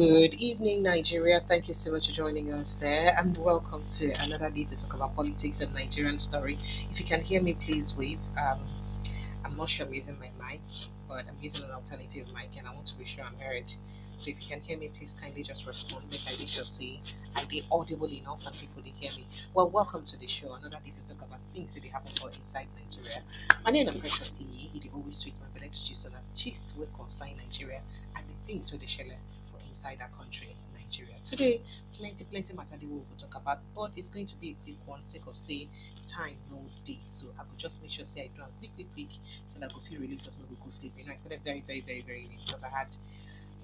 Good evening, Nigeria. Thank you so much for joining us there, and welcome to another day to talk about politics and Nigerian story. If you can hear me, please wave. I'm not sure I'm using my mic, but I'm using an alternative mic, and I want to be sure I'm heard. So if you can hear me, please kindly just respond. Make I just say I be audible enough and people to hear me. Well, welcome to the show. Another day to talk about things that happen for inside Nigeria. My name is Precious Inyi. It always sweet my belly to gist on that gist will concern Nigeria and the things with the share for inside our country, Nigeria. Today, plenty matter we will talk about, but it's going to be a quick one, sake of say time no day. So I could just make sure say I do a quick so that I could feel relieved as we go sleep. I started very late because I had,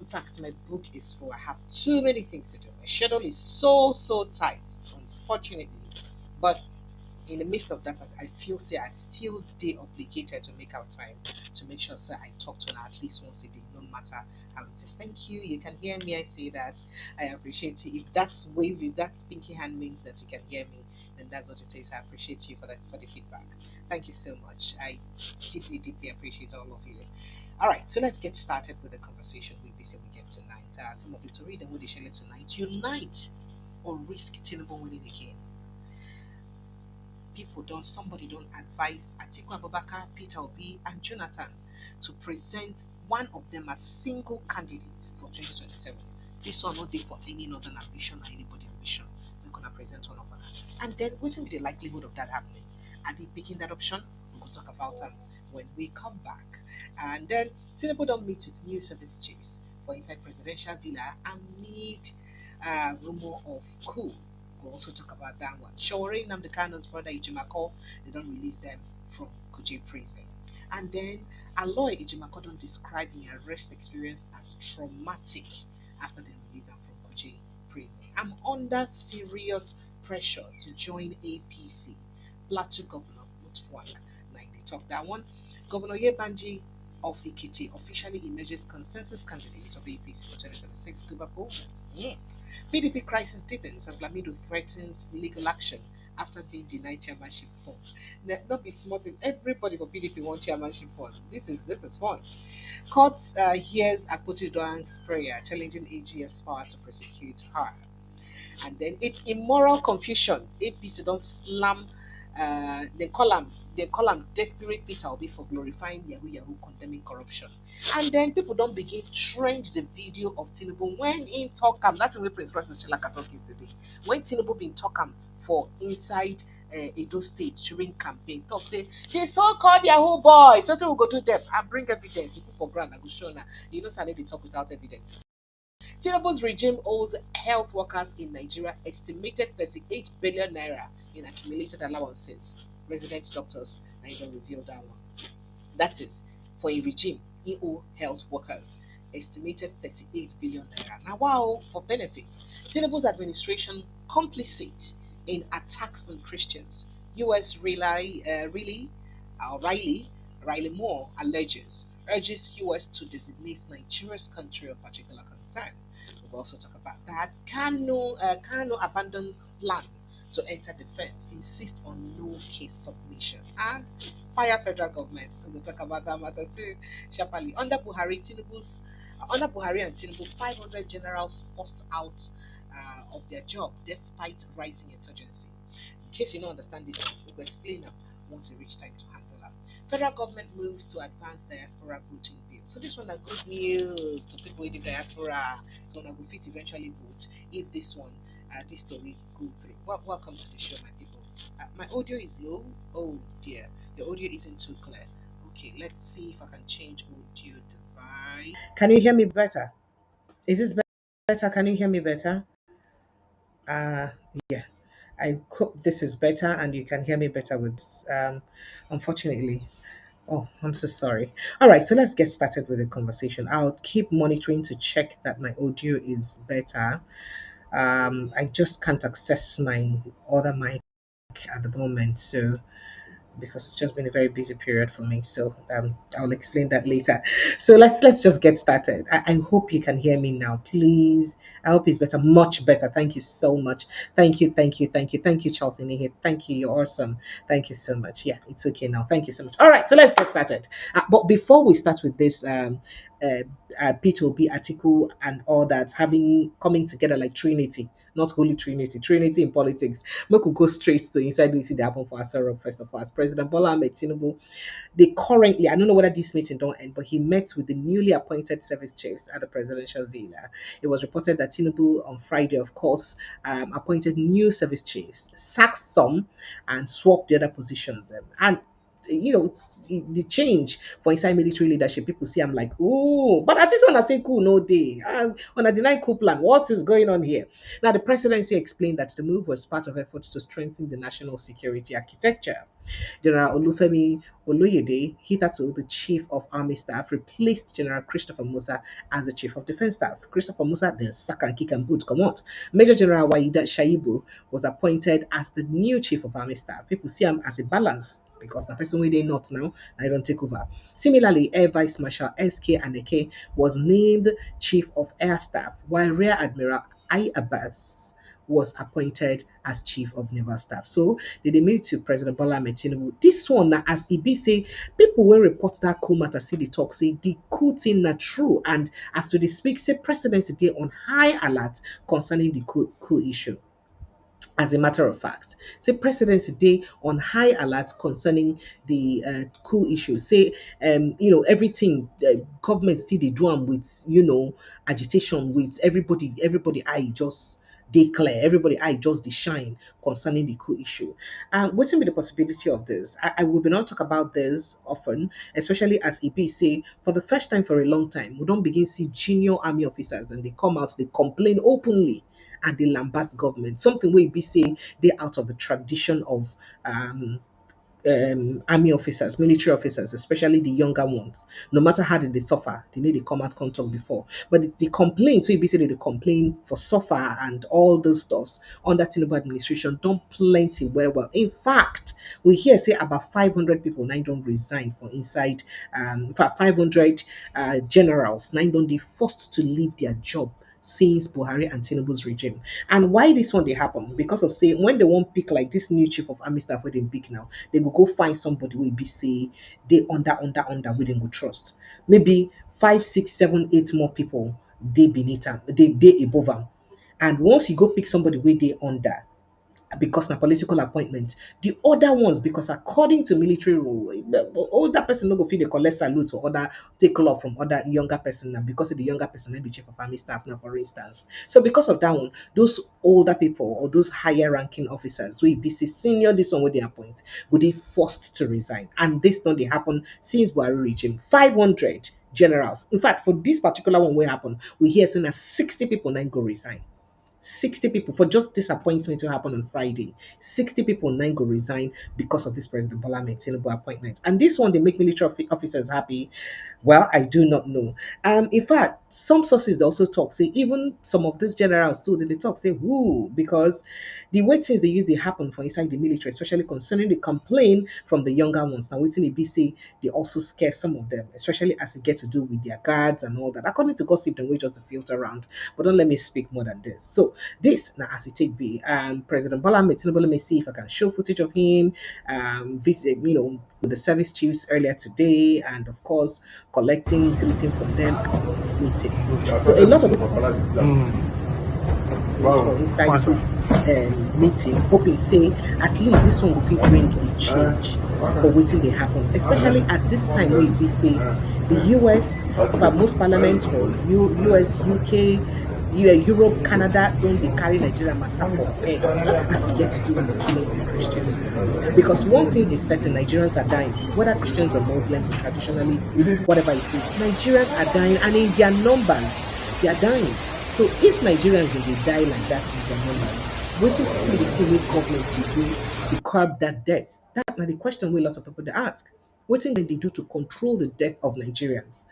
in fact, my book is full. I have too many things to do. My schedule is so tight, unfortunately. But in the midst of that, I feel say I still de obligated to make out time to make sure say I talk to her at least once a day, no matter how it is. Thank you. You can hear me. I say that. I appreciate you. If that's wave, if that pinky hand means that you can hear me, then that's what it is. I appreciate you for the feedback. Thank you so much. I deeply appreciate all of you. All right, so let's get started with the conversation we say we get tonight. Some of you to read and what they share tonight. Unite or risk Tinubu winning again. Somebody don't advise Atiku Abubakar, Peter Obi, and Jonathan to present one of them as single candidates for 2027. This one not there for any northern ambition or anybody ambition. We're gonna present one of them. And then what will be the likelihood of that happening? Are they picking that option? We'll talk about them when we come back. And then Tinubu don't meet with new service chiefs for inside presidential villa amid rumor of coup. We'll also talk about that one. Showering Namdekano's brother Ijimako, they don't release them from Kuje prison. And then Aloy Ijimako don't describe the arrest experience as traumatic after they release them from Kuje prison. I'm under serious pressure to join APC. Plateau Governor Mutfwang. Like they talk that one. Governor Yebanji of Ikiti officially emerges consensus candidate of APC for 2026 Tuba PDP crisis deepens as Lamido threatens legal action after being denied chairmanship form. Not be smart if everybody for PDP want chairmanship form. This is fun. Court hears Akpoti Doang's prayer challenging AGF's power to prosecute her. And then it's immoral confusion. APC don't slam they call him desperate Peter Obi for glorifying Yahoo condemning corruption. And then people don't begin trend the video of Tinubu when in Tokam. That's the way Prince Francis Chalaka talk is today. When Tinubu been Tokam for inside Edo State during campaign, talk say the so-called Yahoo boys. So we go do them. I bring evidence. You put for ground, I go show now. You know, Sunday they talk without evidence. Tinubu's regime owes health workers in Nigeria estimated 38 billion naira in accumulated allowances. Resident doctors now even revealed that one. That is for a regime, EO health workers estimated 38 billion naira. Now, wow, for benefits, Tinubu's administration complicit in attacks on Christians. U.S. Riley Moore alleges urges U.S. to designate Nigeria's country of particular concern. We'll also talk about that. Kano abandons plan to enter defense, insist on no case submission, and fire federal government. We'll talk about that matter too, sharply. Under Buhari and Tinubu, 500 generals forced out of their job despite rising insurgency. In case you don't understand this, we'll explain them once we reach time to handle them. Federal government moves to advance diaspora voting bill. So this one is good news to people in the diaspora. So now we fit eventually vote if this story go through. Well, welcome to the show, my people. My audio is low. Oh dear, the audio isn't too clear. Okay, let's see if I can change audio device. Can you hear me better? Is this better? Can you hear me better? Uh, yeah. I hope this is better and you can hear me better with this. Unfortunately, oh, I'm so sorry. All right, so let's get started with the conversation. I'll keep monitoring to check that my audio is better. I just can't access my other mic at the moment, so because it's just been a very busy period for me. So I'll explain that later. So let's just get started. I hope you can hear me now, please. I hope it's better, much better. Thank you so much. Thank you, Charles Inihe. Thank you, you're awesome. Thank you so much. Yeah, it's okay now. Thank you so much. All right, so let's get started. But before we start with this, uh, Peter Obi, Atiku, and all that having coming together like Trinity, not Holy Trinity, Trinity in politics. We could go straight to inside we see the happen for Asaro first of all. As President Bola Ahmed Tinubu, they currently, I don't know whether this meeting don't end, but he met with the newly appointed service chiefs at the presidential villa. It was reported that Tinubu on Friday, of course, appointed new service chiefs, sacked some, and swapped the other positions. And the change for inside military leadership, people see I'm like, oh, but at least when I say cool, no day. When I deny coup plan, what is going on here? Now, the presidency explained that the move was part of efforts to strengthen the national security architecture. General Olufemi Oloyede, hitherto the Chief of Army Staff, replaced General Christopher Musa as the Chief of Defense Staff. Christopher Musa then sack and kick and boot come out. Major General Waida Shaibu was appointed as the new Chief of Army Staff. People see him as a balance because the person where they not now, I don't take over. Similarly, Air Vice Marshal SK Aneke was named Chief of Air Staff, while Rear Admiral I Abbas was appointed as Chief of Naval Staff. So they meet to President Bola Ahmed Tinubu. This one na as e be say people will report that coup matter see the talk say the coup thing na true, and as we dey speak say presidency dey on high alert concerning the coup issue. As a matter of fact, say presidency day on high alert concerning the coup issue. Say, everything government still they do am with agitation with everybody eye just they clear, everybody eye just the shine concerning the coup issue. What's be the possibility of this? I will be not talk about this often, especially as EP say for the first time for a long time, we don't begin see junior army officers and they come out, they complain openly and they lambast government. Something where be say they out of the tradition of army officers, military officers, especially the younger ones. No matter how they suffer, they need to come out come talk before. But it's the complaints, so you basically they complain for suffer and all those stuffs under Tinubu administration don't plenty well. In fact, we hear say about 500 people now don't resign for inside in fact 500 generals now don't they forced to leave their job since Buhari and Tinubu's regime. And why this one they happen? Because of say when they won't pick like this new chief of army staff where they pick now, they will go find somebody will be say they under where they go trust. Maybe 5, 6, 7, 8 more people they beneath them, they above them. And once you go pick somebody where they under, because na political appointment. The other ones, because according to military rule, the older person no go fit dey collect salute or other take love from other younger person now because the younger person may be chief of army staff now, for instance. So because of that one, those older people or those higher ranking officers, we be say senior this one where they appoint, would they forced to resign. And this don't they happen since Buhari regime. 500 generals. In fact, for this particular one where happen, we hear saying that 60 people now go resign. 60 people for just this appointment to happen on Friday. 60 people now go resign because of this President Bola Ahmed Tinubu appointment. And this one, they make military officers happy. Well, I do not know. In fact, some sources they also talk, say even some of these generals too, they talk, say who, because the way things they use they happen for inside the military, especially concerning the complaint from the younger ones. Now, waiting the BC, they also scare some of them, especially as it get to do with their guards and all that. According to gossip, then we just filter around. But don't let me speak more than this. So this now as it take be, President Bola Ahmed Tinubu, let me see if I can show footage of him, visit, with the service chiefs earlier today, and of course collecting greeting from them and meeting. So a lot of people for inside this meeting, hoping say at least this one will fit bring a change for waiting they happen, especially at this time where we say the US, but most parliament for US, UK, Europe, Canada don't they carry Nigeria matter for head as it get to do with the killing of Christians. Because one thing is certain, Nigerians are dying, whether Christians or Muslims or traditionalists, whatever it is, Nigerians are dying, and in their numbers, they are dying. So if Nigerians will die like that in their numbers, waiting for the thing with government to do to curb that death? That's the question we lots of people they ask. What thing they do to control the death of Nigerians?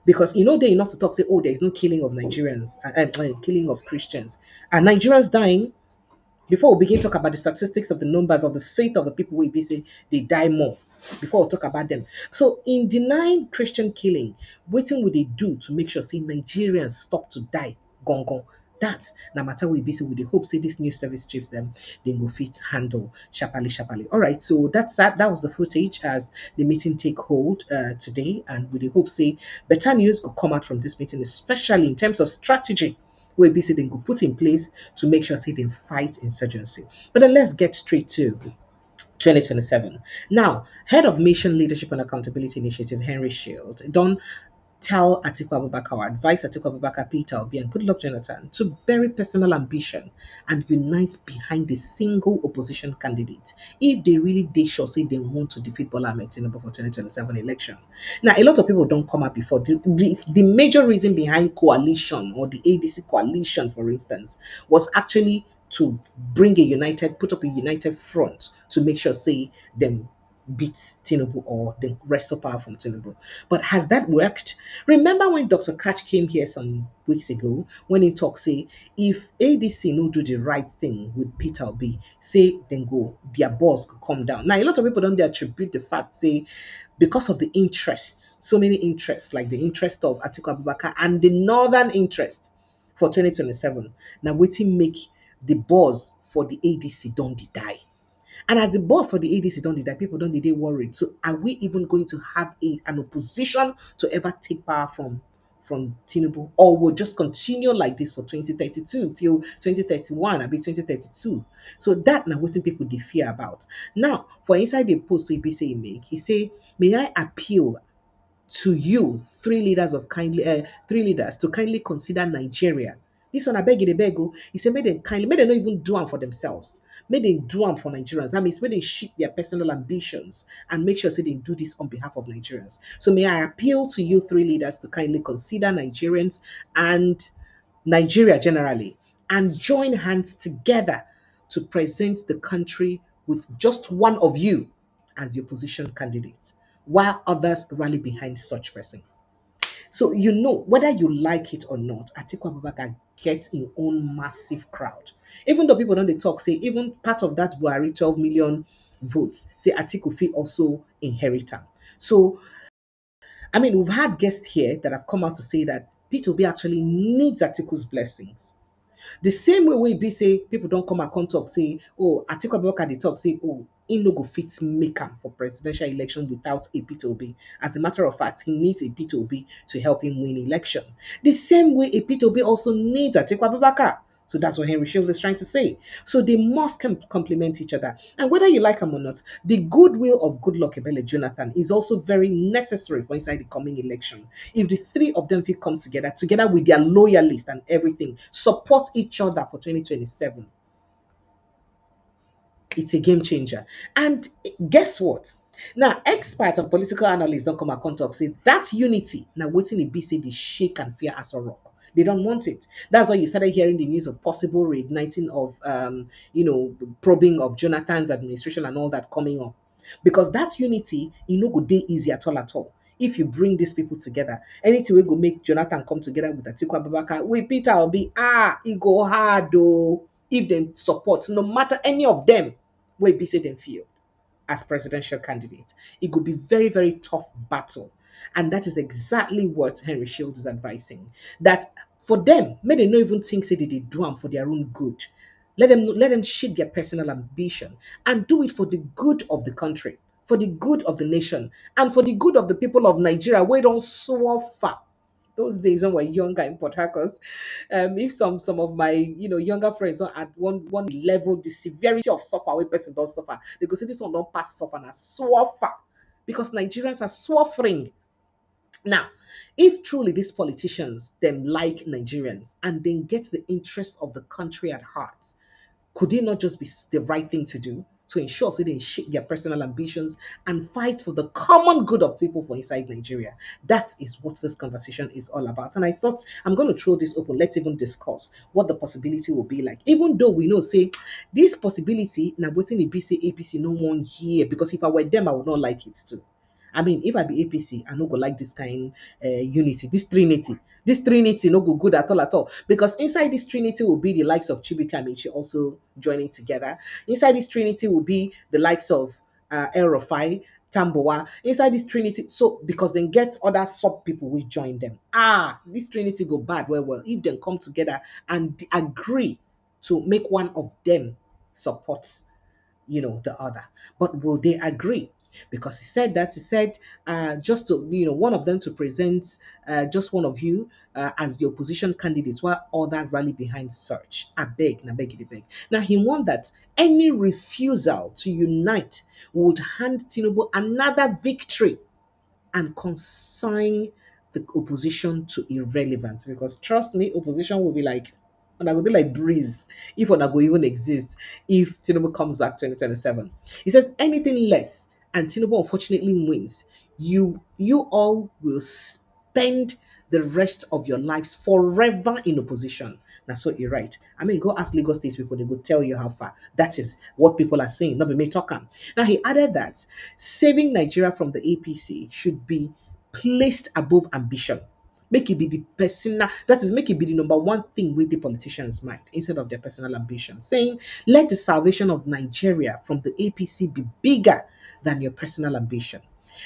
Because they not to talk say, oh, there is no killing of Nigerians and killing of Christians, and Nigerians dying. Before we begin talk about the statistics of the numbers of the faith of the people, we be say they die more. Before we talk about them, so in denying Christian killing, what thing would they do to make sure say Nigerians stop to die? Gong gong. that no matter we be, so we dey hope say this new service chiefs them they go fit handle sharply sharply. All right, so that was the footage as the meeting take hold today, and we dey hope say better news will come out from this meeting, especially in terms of strategy wey be say they go put in place to make sure say they fight insurgency. But then let's get straight to 2027. Now, head of Mission Leadership and Accountability Initiative, Henry Shield, don't tell Atiku Abubakar or advise Atiku Abubakar, Peter Obi, and Goodluck Jonathan to bury personal ambition and unite behind a single opposition candidate if they really they sure say they want to defeat Bola Ahmed Tinubu for 2027 election. Now, a lot of people don't come up before. The major reason behind coalition or the ADC coalition, for instance, was actually to bring a united, put up a united front to make sure, say, them beat Tinubu or the rest of power from Tinubu. But has that worked? Remember when Dr. Catch came here some weeks ago when he talked, say, if ADC no do the right thing with Peter Obi, say, then go, their boss could come down. Now, a lot of people don't attribute the fact, say, because of the interests, so many interests, like the interest of Atiku Abubakar and the northern interest for 2027. Now, waiting make the boss for the ADC don't die. And as the boss for the ADC don't die, people don't they worried. So are we even going to have an opposition to ever take power from Tinubu, or will just continue like this for 2032 till 2031, I be 2032? So that now what people they fear about. Now, for inside the post to say make, he say, may I appeal to you, three leaders to kindly consider Nigeria. This one I beg you, they beg you. He said, may they not even do them for themselves. May they do them for Nigerians. That means may they shift their personal ambitions and make sure say they do this on behalf of Nigerians. So may I appeal to you, three leaders, to kindly consider Nigerians and Nigeria generally, and join hands together to present the country with just one of you as your opposition candidate, while others rally behind such person. So you know, whether you like it or not, Atiku Abubakar gets his own massive crowd. Even though people don't they talk, say even part of that Buhari 12 million votes, say Atiku fee also inherit them. So I mean, we've had guests here that have come out to say that Peter Obi actually needs Atiku's blessings. The same way we be say people don't come and come talk say, oh, Atiku Abubakar they talk say, oh, he no go fit make am for presidential election without a Peter Obi. As a matter of fact, he needs a Peter Obi to help him win election. The same way a Peter Obi also needs Atiku Abubakar. So that's what Henry Shield is trying to say. So they must complement each other. And whether you like them or not, the goodwill of Goodluck Ebele Jonathan is also very necessary for inside the coming election. If the three of them will come together with their loyalists and everything, support each other for 2027, it's a game changer. And guess what? Now, experts and political analysts don't come and talk say that unity. Now, waiting it be say they shake and fear as a rock. They don't want it. That's why you started hearing the news of possible reigniting of, probing of Jonathan's administration and all that coming up. Because that unity, no go day easy at all at all. If you bring these people together, anything we go make Jonathan come together with Atiku Abubakar, with Peter Obi, it go hard though. If they support, no matter any of them, will be say them field as presidential candidate. It could be very, very tough battle. And that is exactly what Henry Shield is advising. That for them, may they not even think say they do them for their own good. Let them shift their personal ambition and do it for the good of the country, for the good of the nation, and for the good of the people of Nigeria. We don't suffer. Those days when we're younger in Port Harcourt, if some of my younger friends are at one level, the severity of suffer where person don't suffer, they go say this one don't pass suffer and suffer because Nigerians are suffering. Now, if truly these politicians them like Nigerians and then get the interest of the country at heart, could it not just be the right thing to do to ensure so they shake their personal ambitions and fight for the common good of people for inside Nigeria? That is what this conversation is all about. And I thought I'm going to throw this open. Let's even discuss what the possibility will be like. Even though we know, say, this possibility, now waiting in BC, APC, no one here, because if I were them, I would not like it too. I mean, if I be APC, I no go like this kind unity, this trinity. This trinity no go good at all at all. Because inside this trinity will be the likes of Chibika Amici also joining together. Inside this trinity will be the likes of El Rufai. Tamboa, inside this trinity. So because then get other sub people will join them. This trinity go bad well if they come together and agree to make one of them support, the other. But will they agree? Because he said, just to, one of them to present, just one of you, as the opposition candidates, while other rally behind search. I beg, na beg, I beg. Now he warned that any refusal to unite would hand Tinubu another victory and consign the opposition to irrelevance. Because trust me, opposition will be like, and I go be like breeze if one go even exist if Tinubu comes back 2027. He says anything less and Tinubu unfortunately wins, you all will spend the rest of your lives forever in opposition. Now, so you're right. I mean, go ask Lagos State people, they will tell you how far. That is what people are saying, not be me talking. Now, he added that saving Nigeria from the APC should be placed above ambition. Make it be the personal, that is, make it be the number one thing with the politicians' mind instead of their personal ambition. Saying, let the salvation of Nigeria from the APC be bigger than your personal ambition.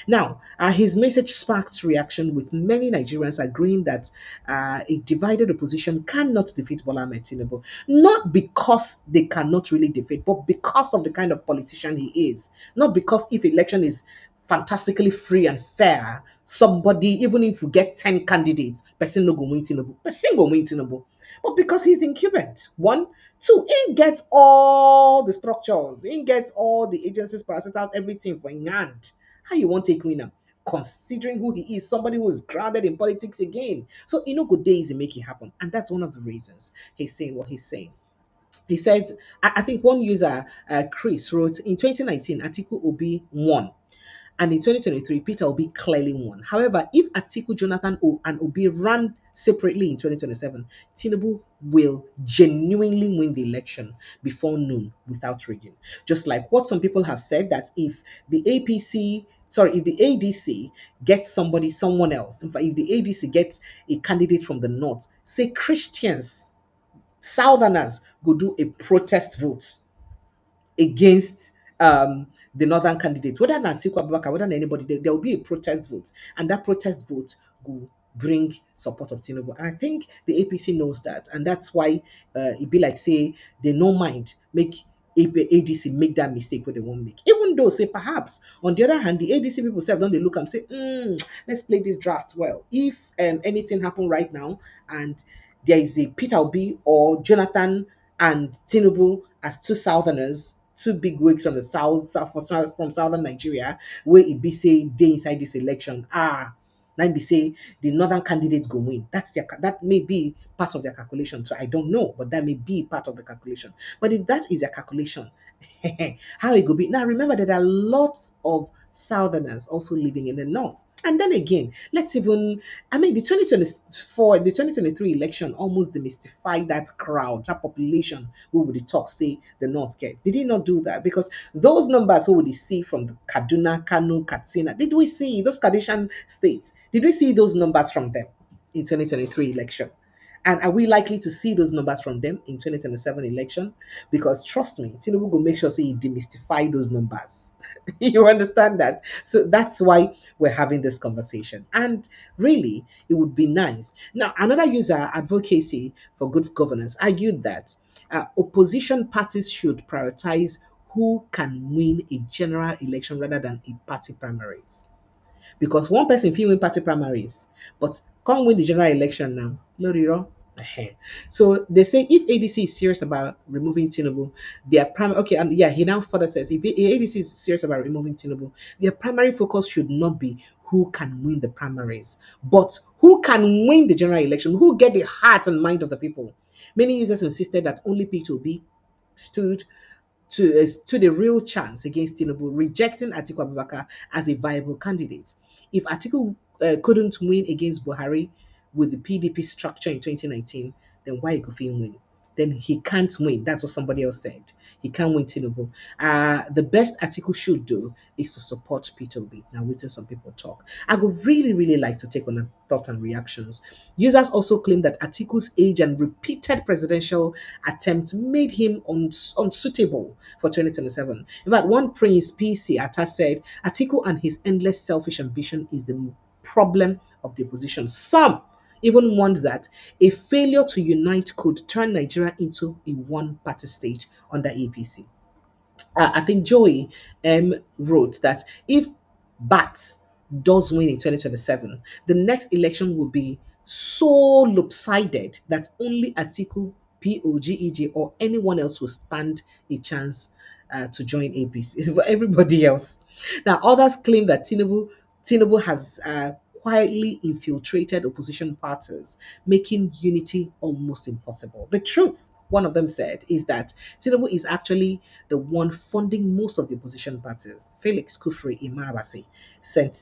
Now, his message sparked reaction with many Nigerians agreeing that a divided opposition cannot defeat Bola Ahmed Tinubu, not because they cannot really defeat, but because of the kind of politician he is. Not because if election is fantastically free and fair, somebody, even if you get 10 candidates, person no go win Tinubu, person go win Tinubu. But because he's incumbent, one. Two, he gets all the structures, he gets all the agencies, parasitic, everything for in hand. How you want to take winner? Considering who he is, somebody who is grounded in politics again. So, good days and make it happen. And that's one of the reasons he's saying what he's saying. He says, I think one user, Chris, wrote in 2019, Atiku Obi won. And in 2023, Peter Obi clearly won. However, if Atiku, Jonathan and Obi run separately in 2027, Tinubu will genuinely win the election before noon without rigging. Just like what some people have said, that if the ADC gets someone else, in fact, if the ADC gets a candidate from the north, say Christians, Southerners go do a protest vote against the northern candidates, whether Atiku Abubakar, whether anybody, there will be a protest vote, and that protest vote will bring support of Tinubu. And I think the APC knows that, and that's why it be like say they no mind make ADC make that mistake what they won't make. Even though say perhaps on the other hand, the ADC people say don't they look and say, let's play this draft well. If anything happen right now and there is a Peter Obi or Jonathan and Tinubu as two Southerners, two big wigs from the from southern Nigeria, where it be say they inside this election. Let me say the northern candidates go win. That may be part of their calculation. So I don't know, but that may be part of the calculation. But if that is a calculation, how it could be now? Remember that there are lots of Southerners also living in the north. And then again, the 2024, the 2023 election almost demystified that crowd, that population who would talk, say the North get. Did he not do that? Because those numbers who would see from the Kaduna, Kano, Katsina, did we see those Kadishan states? Did we see those numbers from them in 2023 election? And are we likely to see those numbers from them in 2027 election? Because trust me, Tinubu will make sure say he demystify those numbers. You understand that? So that's why we're having this conversation. And really, it would be nice. Now, another user, Advocacy for Good Governance, argued that opposition parties should prioritize who can win a general election rather than a party primaries. Because one person fit win party primaries, but can't win the general election now. No, Riro. So they say if ADC is serious about removing Tinubu, their primary and yeah, he now further says if ADC is serious about removing Tinubu, their primary focus should not be who can win the primaries, but who can win the general election, who get the heart and mind of the people. Many users insisted that only Peter Obi stood to the real chance against Tinubu, rejecting Atiku Abubakar as a viable candidate. If Atiku couldn't win against Buhari with the PDP structure in 2019, then why could he win? then he can't win. That's what somebody else said. He can't win Tinubu. The best Atiku should do is to support Peter Obi. Now, waiting some people talk. I would really, really like to take on a thought and reactions. Users also claim that Atiku's age and repeated presidential attempts made him unsuitable for 2027. In fact, one Prince PC Atta said Atiku and his endless selfish ambition is the problem of the opposition. Some even warned that a failure to unite could turn Nigeria into a one-party state under APC. I think Joey wrote that if BAT does win in 2027, the next election will be so lopsided that only Atiku, POGEJ, or anyone else will stand a chance to join APC. For everybody else. Now, others claim that Tinubu has quietly infiltrated opposition parties, making unity almost impossible. The truth, one of them said, is that Tinubu is actually the one funding most of the opposition parties. Felix Kufri Imabasi said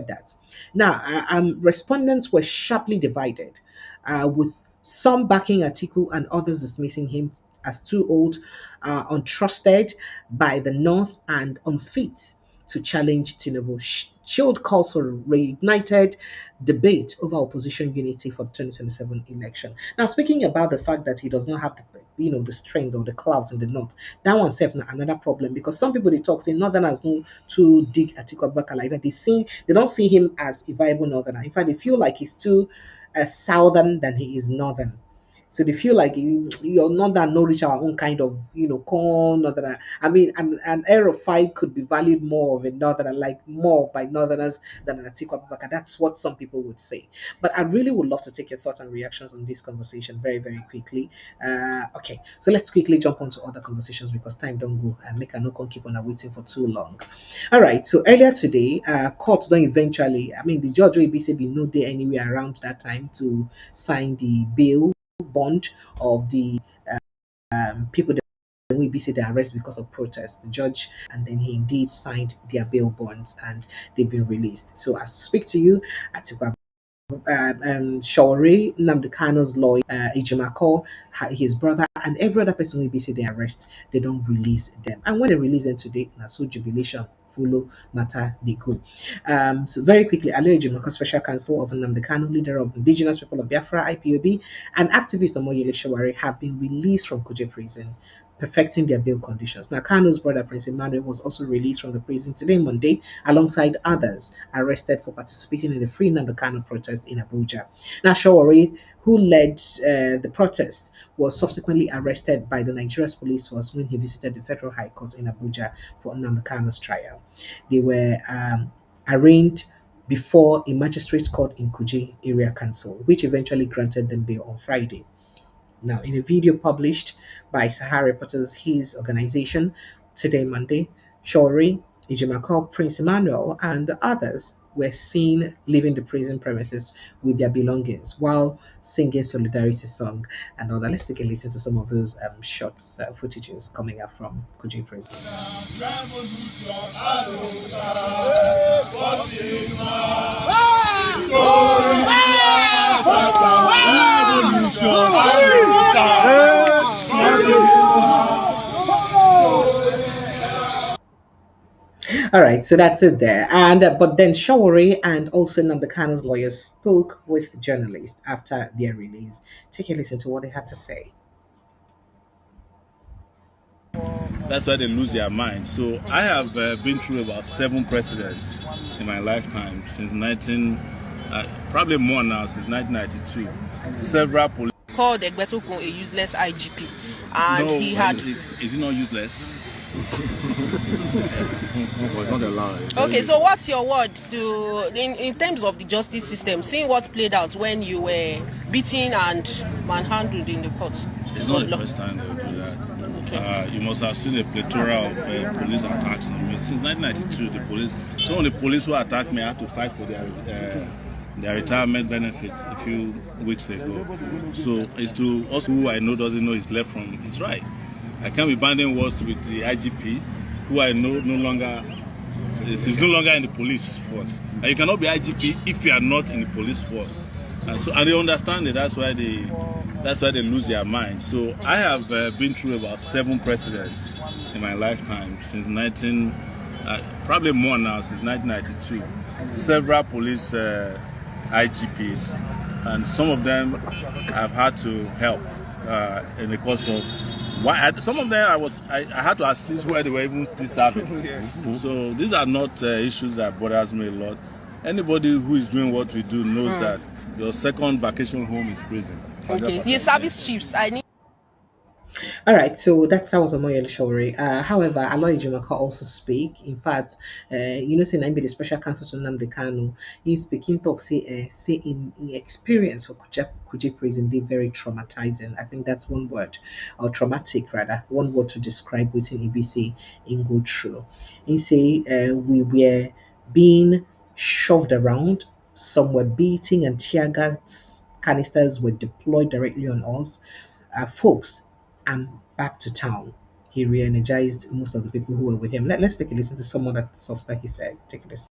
that. Now, respondents were sharply divided, with some backing Atiku and others dismissing him as too old, untrusted by the North, and unfit to challenge Tinubu. Shield calls for reignited debate over opposition unity for the 2027 election. Now, speaking about the fact that he does not have the strength or the clouds in the north, that one's another problem, because some people they talk say northerners know to dig Atiku Abubakar like that. They don't see him as a viable northerner. In fact, they feel like he's too southern than he is northern. So they feel like you're not that no reach our own kind of corn northerner. I mean, an air of fight could be valued more of a northerner, like more by northerners than an Atiku Abubakar. That's what some people would say. But I really would love to take your thoughts and reactions on this conversation very, very quickly. Okay, so let's quickly jump onto other conversations because time don't go and make a no con keep on waiting for too long. All right, so earlier today, court don't eventually, I mean, the judge will be no day anywhere around that time to sign the bail bond of the people that we be the arrest because of protest. The judge, and then he indeed signed their bail bonds and they've been released. So as I speak to you, Atiku and Shawari, Nnamdi Kano's lawyer, Ejimako, his brother, and every other person will be the arrest, they don't release them. And when they release them today, so jubilation follow matter they go. So very quickly, Ali Ejimako, Special Counsel of Nnamdi Kano, leader of Indigenous People of Biafra, IPOB, and activist Omoyele Shawari have been released from Kuje prison, perfecting their bail conditions. Now, Kano's brother, Prince Emmanuel, was also released from the prison today, Monday, alongside others arrested for participating in the Free Nnamdi Kano protest in Abuja. Now, Shawari, who led the protest, was subsequently arrested by the Nigeria's police force when he visited the Federal High Court in Abuja for Nnamdi Kano's trial. They were arraigned before a magistrate court in Kuje Area Council, which eventually granted them bail on Friday. Now, in a video published by Sahara Reporters, his organization, today, Monday, Shawari, Ejimako, Prince Emmanuel, and the others were seen leaving the prison premises with their belongings while singing Solidarity song and all that. Let's take a listen to some of those short footages coming up from Kuje prison. All right, so that's it there. And but then Shawari and also Nnamdi Kano's lawyers spoke with journalists after their release. Take a listen to what they had to say. That's why they lose their mind. So I have been through about 7 presidents in my lifetime since probably more now, since 1992. Several police called Egbetokun a useless IGP, and no, he had. Is he not useless? Not allowed. Okay, so what's your word to in terms of the justice system, seeing what played out when you were beaten and manhandled in the court? It's not the first time they will do that. Okay. You must have seen a plethora of police attacks on me. Since 1992, some of the police who attacked me had to fight for their retirement benefits a few weeks ago. So it's to us who I know doesn't know his left from his right. I can't be banding words with the IGP, who I know is no longer in the police force. And you cannot be IGP if you are not in the police force. And they understand it. That's why they lose their mind. So I have been through about 7 presidents in my lifetime since probably more now, since 1992. Several police IGPs, and some of them I've had to help in the course of some of them I had to assist where they were even still serving. Yes. So these are not issues that bothers me a lot. Anybody who is doing what we do knows that your second vacation home is prison. Okay, the service chiefs, I need. All right, so that's how Omoyele Shawore. However, Aloy Jumaka also speak. In fact, saying I'm the special counsel to Nnamdi Kanu. He speaking talk say in experience for Kuje prison, they very traumatizing. I think that's one word, or traumatic rather, one word to describe within ABC in go through. He say we were being shoved around. Some were beating and tear gas canisters were deployed directly on us. Folks, I'm back to town. He re-energized most of the people who were with him. Let's take a listen to some of that stuff that he said. Take a listen.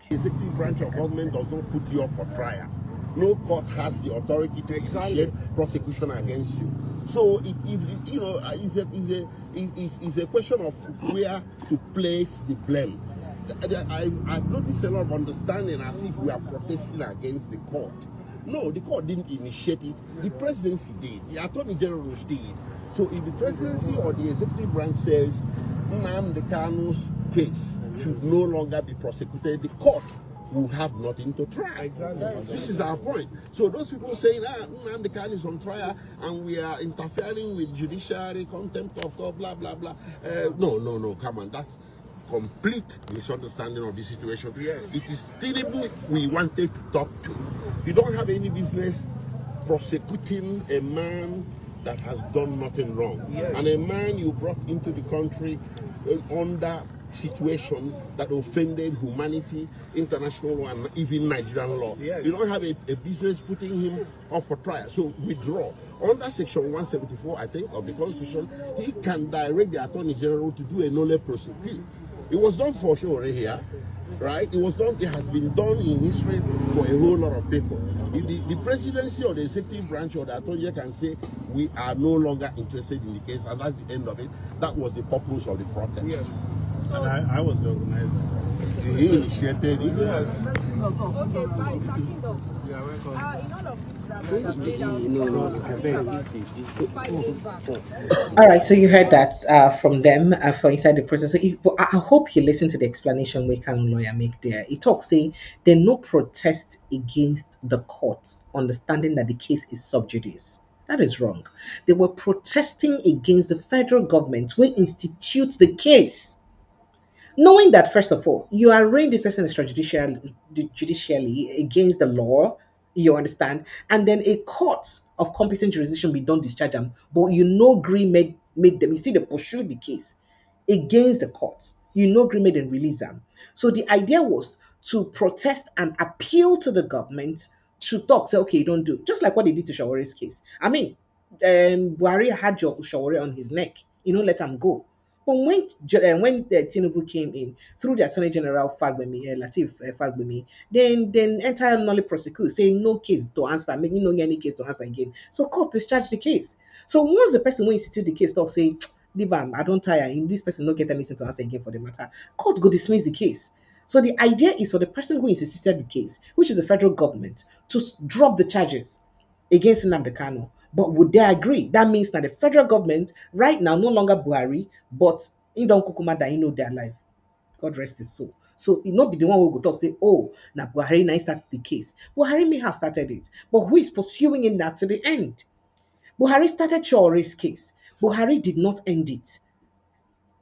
The executive branch of government does not put you up for trial. No court has the authority to initiate prosecution against you. So if you know, it's a question of where to place the blame. I've noticed a lot of understanding as if we are protesting against the court. No, the court didn't initiate it. The presidency did. The attorney general did. So if the presidency or the executive branch says Nnamdi Kanu's case should no longer be prosecuted, the court will have nothing to try. Exactly. This is our point. So those people saying Nnamdi Kanu is on trial and we are interfering with judiciary, contempt of court, blah blah blah. No, come on, that's complete misunderstanding of the situation. Yes. It is Tinubu we wanted to talk to. You don't have any business prosecuting a man that has done nothing wrong. Yes. And a man you brought into the country under situation that offended humanity, international law, and even Nigerian law. Yes. You don't have a business putting him up for trial. So withdraw. Under section 174, I think, of the Constitution, he can direct the Attorney General to do a nolle prosequi. It was done for sure here, right? It has been done in history for a whole lot of people. If the presidency or the executive branch or the attorney general can say we are no longer interested in the case, and that's the end of it, that was the purpose of the protest. Yes. And I was the organizer. He initiated it. Yes. Okay, by starting off, in all of this drama that played out, All right, so you heard that from them for inside the process. So but I hope you listen to the explanation we can lawyer make there. He talks say there no protest against the courts, understanding that the case is sub judice. That is wrong. They were protesting against the federal government who institutes the case. Knowing that, first of all, you arraign this person judicially against the law, you understand, and then a court of competent jurisdiction be done discharge them, but you no agree make them. You see, they pursue the case against the court. You no agree made them release them. So the idea was to protest and appeal to the government to talk, say, okay, you don't do just like what they did to Shaware's case. I mean, Buhari had your Shaware on his neck, let him go. But when Tinubu came in through the Attorney General Fagbemi, Latif Fagbemi, then entire nullly prosecute, saying no case to answer, making no any case to answer again. So court discharged the case. So once the person who institute the case talk say, leave am, I don't tire, and this person no get anything to answer again for the matter, court go dismiss the case. So the idea is for the person who instituted the case, which is the federal government, to drop the charges against Nnamdi Kanu. But would they agree? That means that the federal government right now no longer Buhari, but Indon Kukuma that their life. God rest his soul. So it not be the one who go talk say, oh, now Buhari now started the case. Buhari may have started it, but who is pursuing it now to the end? Buhari started Shaware's case. Buhari did not end it.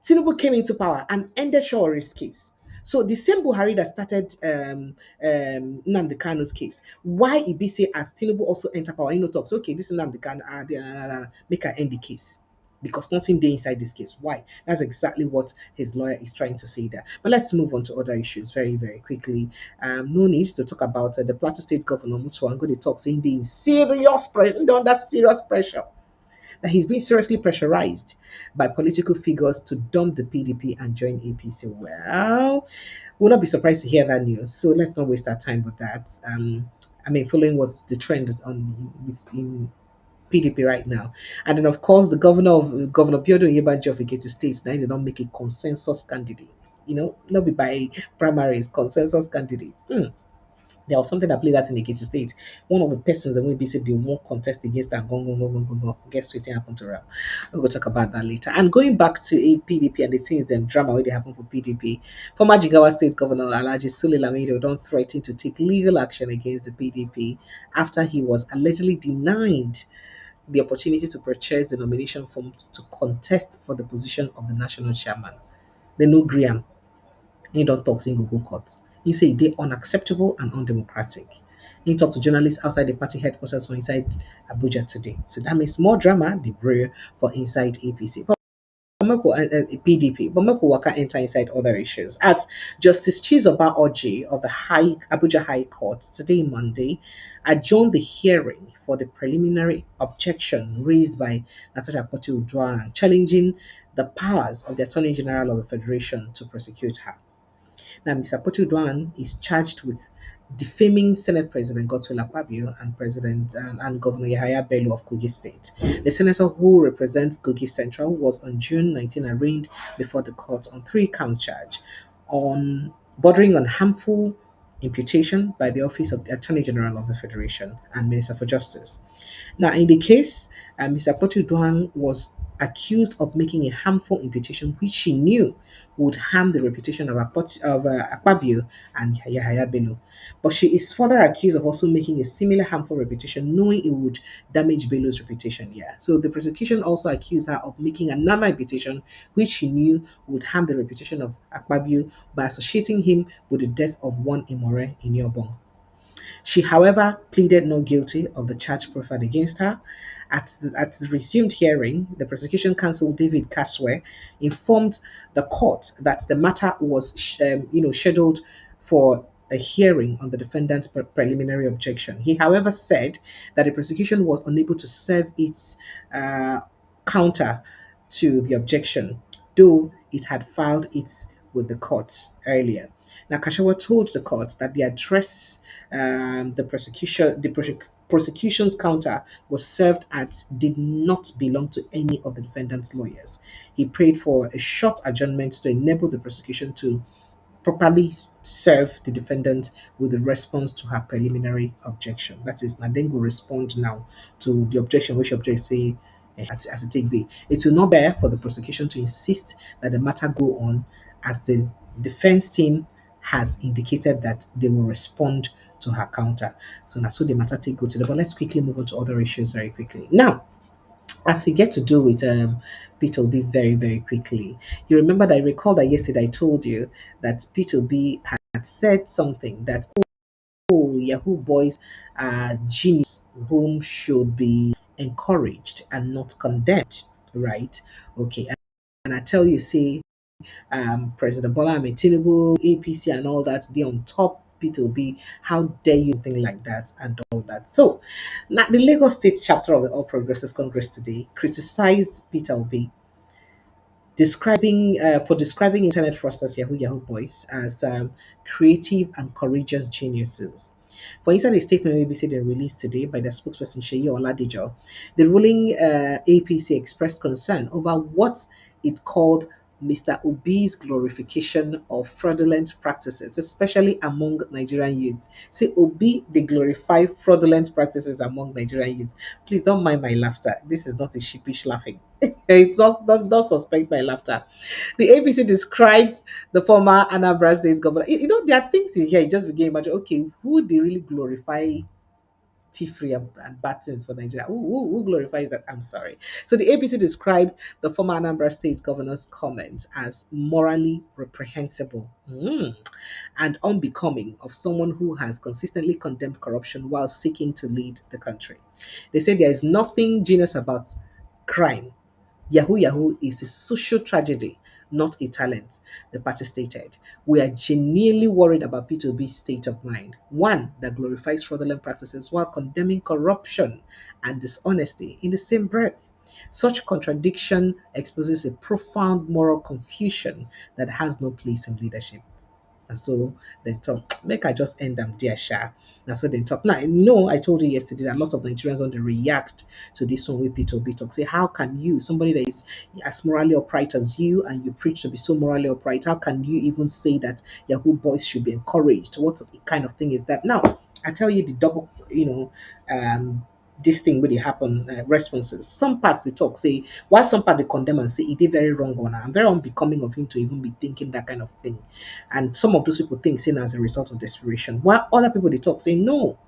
Tinubu came into power and ended Shaware's case. So the same Buhari that started Nnamdi Kanu's case, why it be say as Tinubu also enter power, talks, okay, this is Nnamdi Kanu, make her end the case. Because nothing there inside this case. Why? That's exactly what his lawyer is trying to say there. But let's move on to other issues very, very quickly. No need to talk about the Plateau State Governor Mutu. I'm going to talk saying being serious pressure, under serious pressure. that he's being seriously pressurized by political figures to dump the PDP and join APC. Well, we'll not be surprised to hear that news. So let's not waste our time with that. I mean, following what's the trend on within PDP right now. And then, of course, the Governor Biodo Yebanji of Ekiti State, now they don't make a consensus candidate. Not be by primaries, consensus candidate. There was something that played out in Ekiti State. One of the persons that will be said be one contest against that go. Guess what happened to her? We'll go talk about that later. And going back to a PDP and the things then drama where they happen for PDP, former Jigawa State Governor Alhaji Sule Lamido don't threaten to take legal action against the PDP after he was allegedly denied the opportunity to purchase the nomination form to contest for the position of the national chairman. They no gree. He don't talk single go court. He say they unacceptable and undemocratic. He talked to journalists outside the party headquarters for inside Abuja today. So that means more drama, the brew for inside APC. PDP, but Mako Waka enter inside other issues. As Justice Chizoba Oji of the Abuja High Court today, Monday, adjourned the hearing for the preliminary objection raised by Natasha Akpoti-Uduaghan challenging the powers of the Attorney General of the Federation to prosecute her. Now, Mr. Akpoti-Uduaghan is charged with defaming Senate President Godswill Akpabio and President and Governor Yahaya Bello of Kogi State. The senator who represents Kogi Central was on June 19 arraigned before the court on 3 count charge on bordering on harmful imputation by the Office of the Attorney General of the Federation and Minister for Justice. Now, in the case, Mr. Akpoti-Uduaghan was accused of making a harmful imputation which she knew would harm the reputation of Akpabio and Yahaya Bello. But she is further accused of also making a similar harmful reputation, knowing it would damage Bello's reputation. Yeah. So the prosecution also accused her of making another imputation which she knew would harm the reputation of Akpabio by associating him with the death of one Imore in Yobong. She, however, pleaded not guilty of the charge proffered against her. At the resumed hearing, the prosecution counsel David Kaswe informed the court that the matter was, scheduled for a hearing on the defendant's preliminary objection. He, however, said that the prosecution was unable to serve its counter to the objection, though it had filed it with the court earlier. Now, Kashawa told the court that the address the prosecution's counter was served at did not belong to any of the defendant's lawyers. He prayed for a short adjournment to enable the prosecution to properly serve the defendant with the response to her preliminary objection. That is, Nadengo respond now to the objection which object say as it take be. It will not bear for the prosecution to insist that the matter go on, as the defense team has indicated that they will respond to her counter. So now, so the matter take go to the. But let's quickly move on to other issues very quickly. Now, as we get to do with Peter Obi very, very quickly, you remember that I recall that yesterday I told you that Peter Obi had said something that, oh, Yahoo boys are genius whom should be encouraged and not condemned, right? Okay, and I tell you, see, President Bola Ahmed Tinubu, APC, and all that, they on top Peter Obi. How dare you think like that and all that? So, now the Lagos State chapter of the All Progressives Congress today criticized Peter Obi describing internet fraudsters Yahoo Boys as creative and courageous geniuses. For inside a statement ABC they released today by the spokesperson Sheyi Oladejo, the ruling APC expressed concern over what it called Mr. Obi's glorification of fraudulent practices, especially among Nigerian youths. Say Obi, they glorify fraudulent practices among Nigerian youths. Please don't mind my laughter. This is not a sheepish laughing. It's not, don't suspect my laughter. The APC described the former Anambra State governor. There are things in here you just begin to imagine, okay, who they really glorify free and bad things for Nigeria. Who glorifies that? I'm sorry. So the APC described the former Anambra State governor's comment as morally reprehensible and unbecoming of someone who has consistently condemned corruption while seeking to lead the country. They said there is nothing genius about crime. Yahoo is a social tragedy not a talent, the party stated. We are genuinely worried about Peter Obi's state of mind. One that glorifies fraudulent practices while condemning corruption and dishonesty in the same breath. Such contradiction exposes a profound moral confusion that has no place in leadership. And so they talk, make I just end them there, Sha. And so they talk. Now, I told you yesterday that a lot of Nigerians want to react to this one with Peter Obi talk. Say, how can you, somebody that is as morally upright as you, and you preach to be so morally upright, how can you even say that Yahoo boys should be encouraged? What kind of thing is that? Now, I tell you the double, this thing really happen responses. Some parts they talk say, while some part they condemn and say he did very wrong on her, and very unbecoming of him to even be thinking that kind of thing. And some of those people think sin as a result of desperation, while other people they talk say no.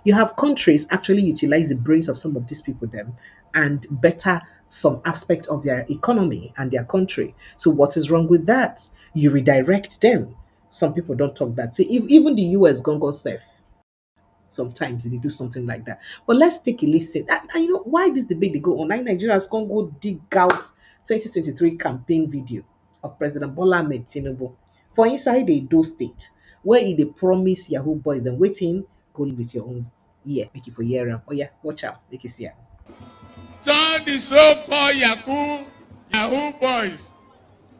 You have countries actually utilize the brains of some of these people them and better some aspect of their economy and their country. So what is wrong with that? You redirect them. Some people don't talk that. Say if even the US gone go safe. Sometimes they do something like that. But let's take a listen. And you know why this debate they go on? Nigerians can go dig out 2023 campaign video of President Bola Ahmed Tinubu for inside the Edo state, where he dey promise Yahoo boys then waiting, go with your own ear, make it for year. Oh yeah, watch out, make it see am. Turn the so-called Yahoo boys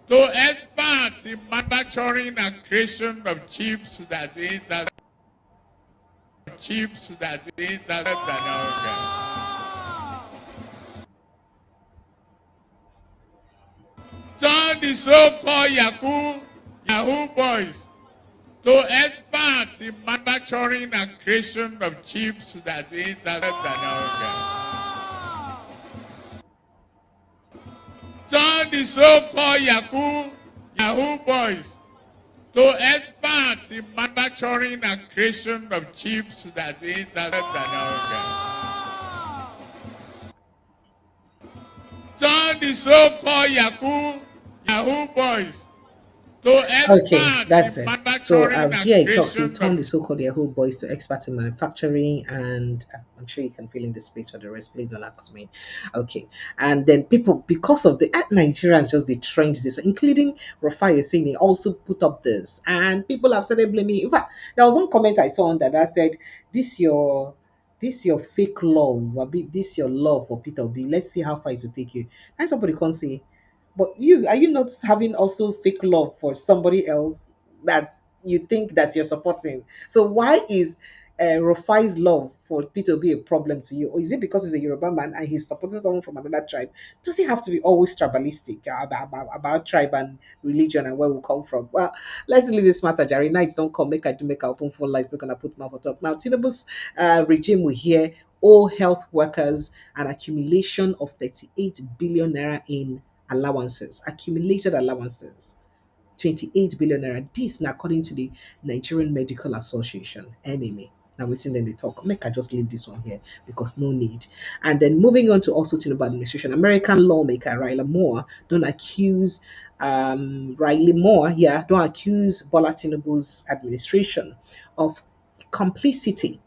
to experts in manufacturing and creation of chips that means that turn the so-called Yahoo boys to experts in manufacturing and creation of chips that means that turn the so-called Yahoo boys to experts in manufacturing and creation of chips that means that turn the so-called Yahoo boys to Okay, experts that's in it. So manufacturing here and it talks. He creation turned of the so-called Yahoo boys to experts in manufacturing, and I'm sure you can fill in the space for the rest. Please don't ask me. Okay, and then people, because of the Nigerians, just they trend this, including Rafai saying he also put up this, and people have started blaming. In fact, there was one comment I saw on that said, "This your fake love, a bit this your love for Peter Obi. Let's see how far it will take you." And somebody can say, but are you not having also fake love for somebody else that you think that you're supporting? So why is Rufai's love for Peter be a problem to you? Or is it because he's a Yoruba man and he's supporting someone from another tribe? Does it have to be always tribalistic about tribe and religion and where we come from? Well, let's leave this matter. Jerry Nights don't come. Make I open phone lines. We're gonna put mouth for talk. Now Tinubu's regime will hear all health workers an accumulation of 38 billion naira in allowances, accumulated allowances, 28 billion naira. This now according to the Nigerian Medical Association, NMA. Now we see them they talk. Make I just leave this one here because no need. And then moving on to also Tinubu administration, American lawmaker Riley Moore, yeah, don't accuse Bola Tinubu's administration of complicity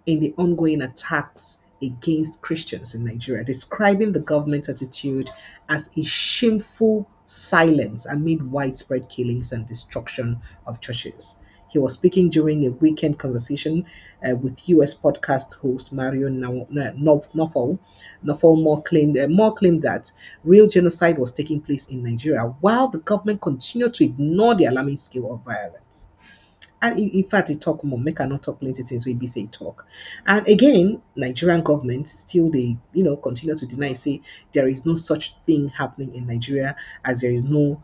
in the ongoing attacks against Christians in Nigeria, describing the government's attitude as a shameful silence amid widespread killings and destruction of churches. He was speaking during a weekend conversation with U.S. podcast host Mario Knopfel. More claimed that real genocide was taking place in Nigeria while the government continued to ignore the alarming scale of violence. And in fact, he talk more. Make I not talk plenty things we be say talk. And again, Nigerian government still they continue to deny say there is no such thing happening in Nigeria as there is no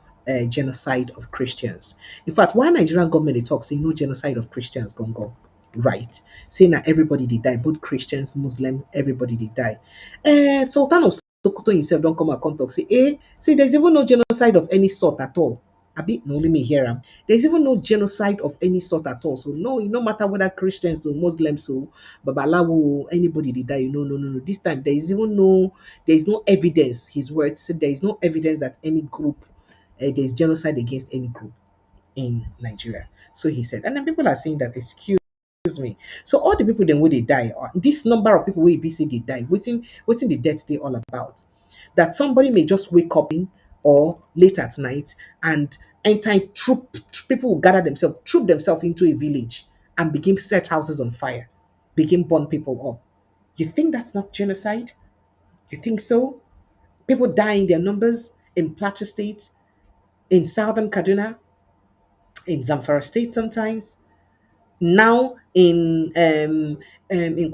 genocide of Christians. In fact, why Nigerian government they talk say no genocide of Christians gone go right, saying that everybody they die, both Christians, Muslims, everybody they die. Sultan of Sokoto himself don't come and come talk say there's even no genocide of any sort at all. Abi, no, let me hear him. There's even no genocide of any sort at all. So no matter whether Christians or Muslims or Babalawo, anybody they die, no. This time there is no evidence. His words said there is no evidence that any group there is genocide against any group in Nigeria. So he said, and then people are saying that excuse me. So all the people then where they die, or this number of people where be say they die, waiting the death they all about. That somebody may just wake up in or late at night and enter troop people will gather themselves, troop themselves into a village and begin set houses on fire, begin burn people up. You think that's not genocide? You think so? People die in their numbers in Plateau State, in southern Kaduna, in Zamfara State sometimes, now in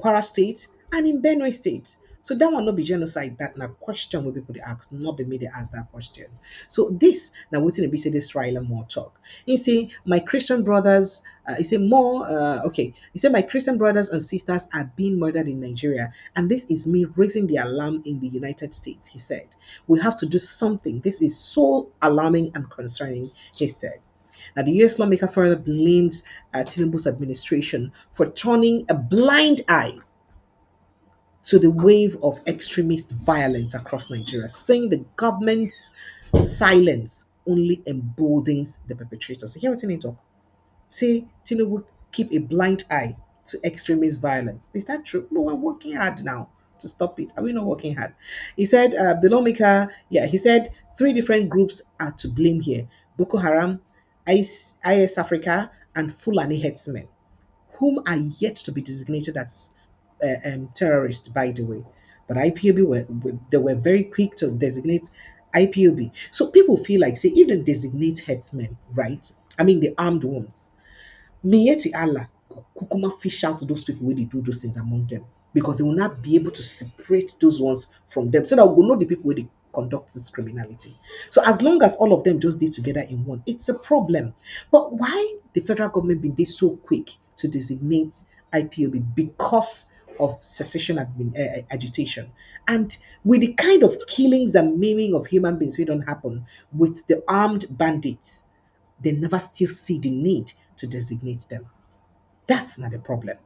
Kwara State and in Benue State. So that will not be genocide. That na question will people they ask, not be me they ask that question. So this now what's in be say this trial more talk. You see, my Christian brothers, he say more okay. He said my Christian brothers and sisters are being murdered in Nigeria, and this is me raising the alarm in the United States. He said we have to do something. This is so alarming and concerning. He said. Now, the US lawmaker further blamed Tinubu's administration for turning a blind eye to the wave of extremist violence across Nigeria, saying the government's silence only emboldens the perpetrators. So here what's in it talk. Say Tinubu keep a blind eye to extremist violence. Is that true? No, we're working hard now to stop it. Are we not working hard? He said the lawmaker, yeah, he said three different groups are to blame here: Boko Haram, IS Africa, and Fulani headsmen, whom are yet to be designated as terrorists, by the way. But IPOB they were very quick to designate IPOB. So people feel like, say, if they designate headsmen, right? I mean, the armed ones, Miyeti Allah kukuma fish out those people where they do those things among them, because they will not be able to separate those ones from them, so that we will know the people where they conduct this criminality. So as long as all of them just did together in one, it's a problem. But why the federal government been this so quick to designate IPOB? Because of secession agitation, and with the kind of killings and maiming of human beings we don't happen with the armed bandits, they never still see the need to designate them. That's not a problem.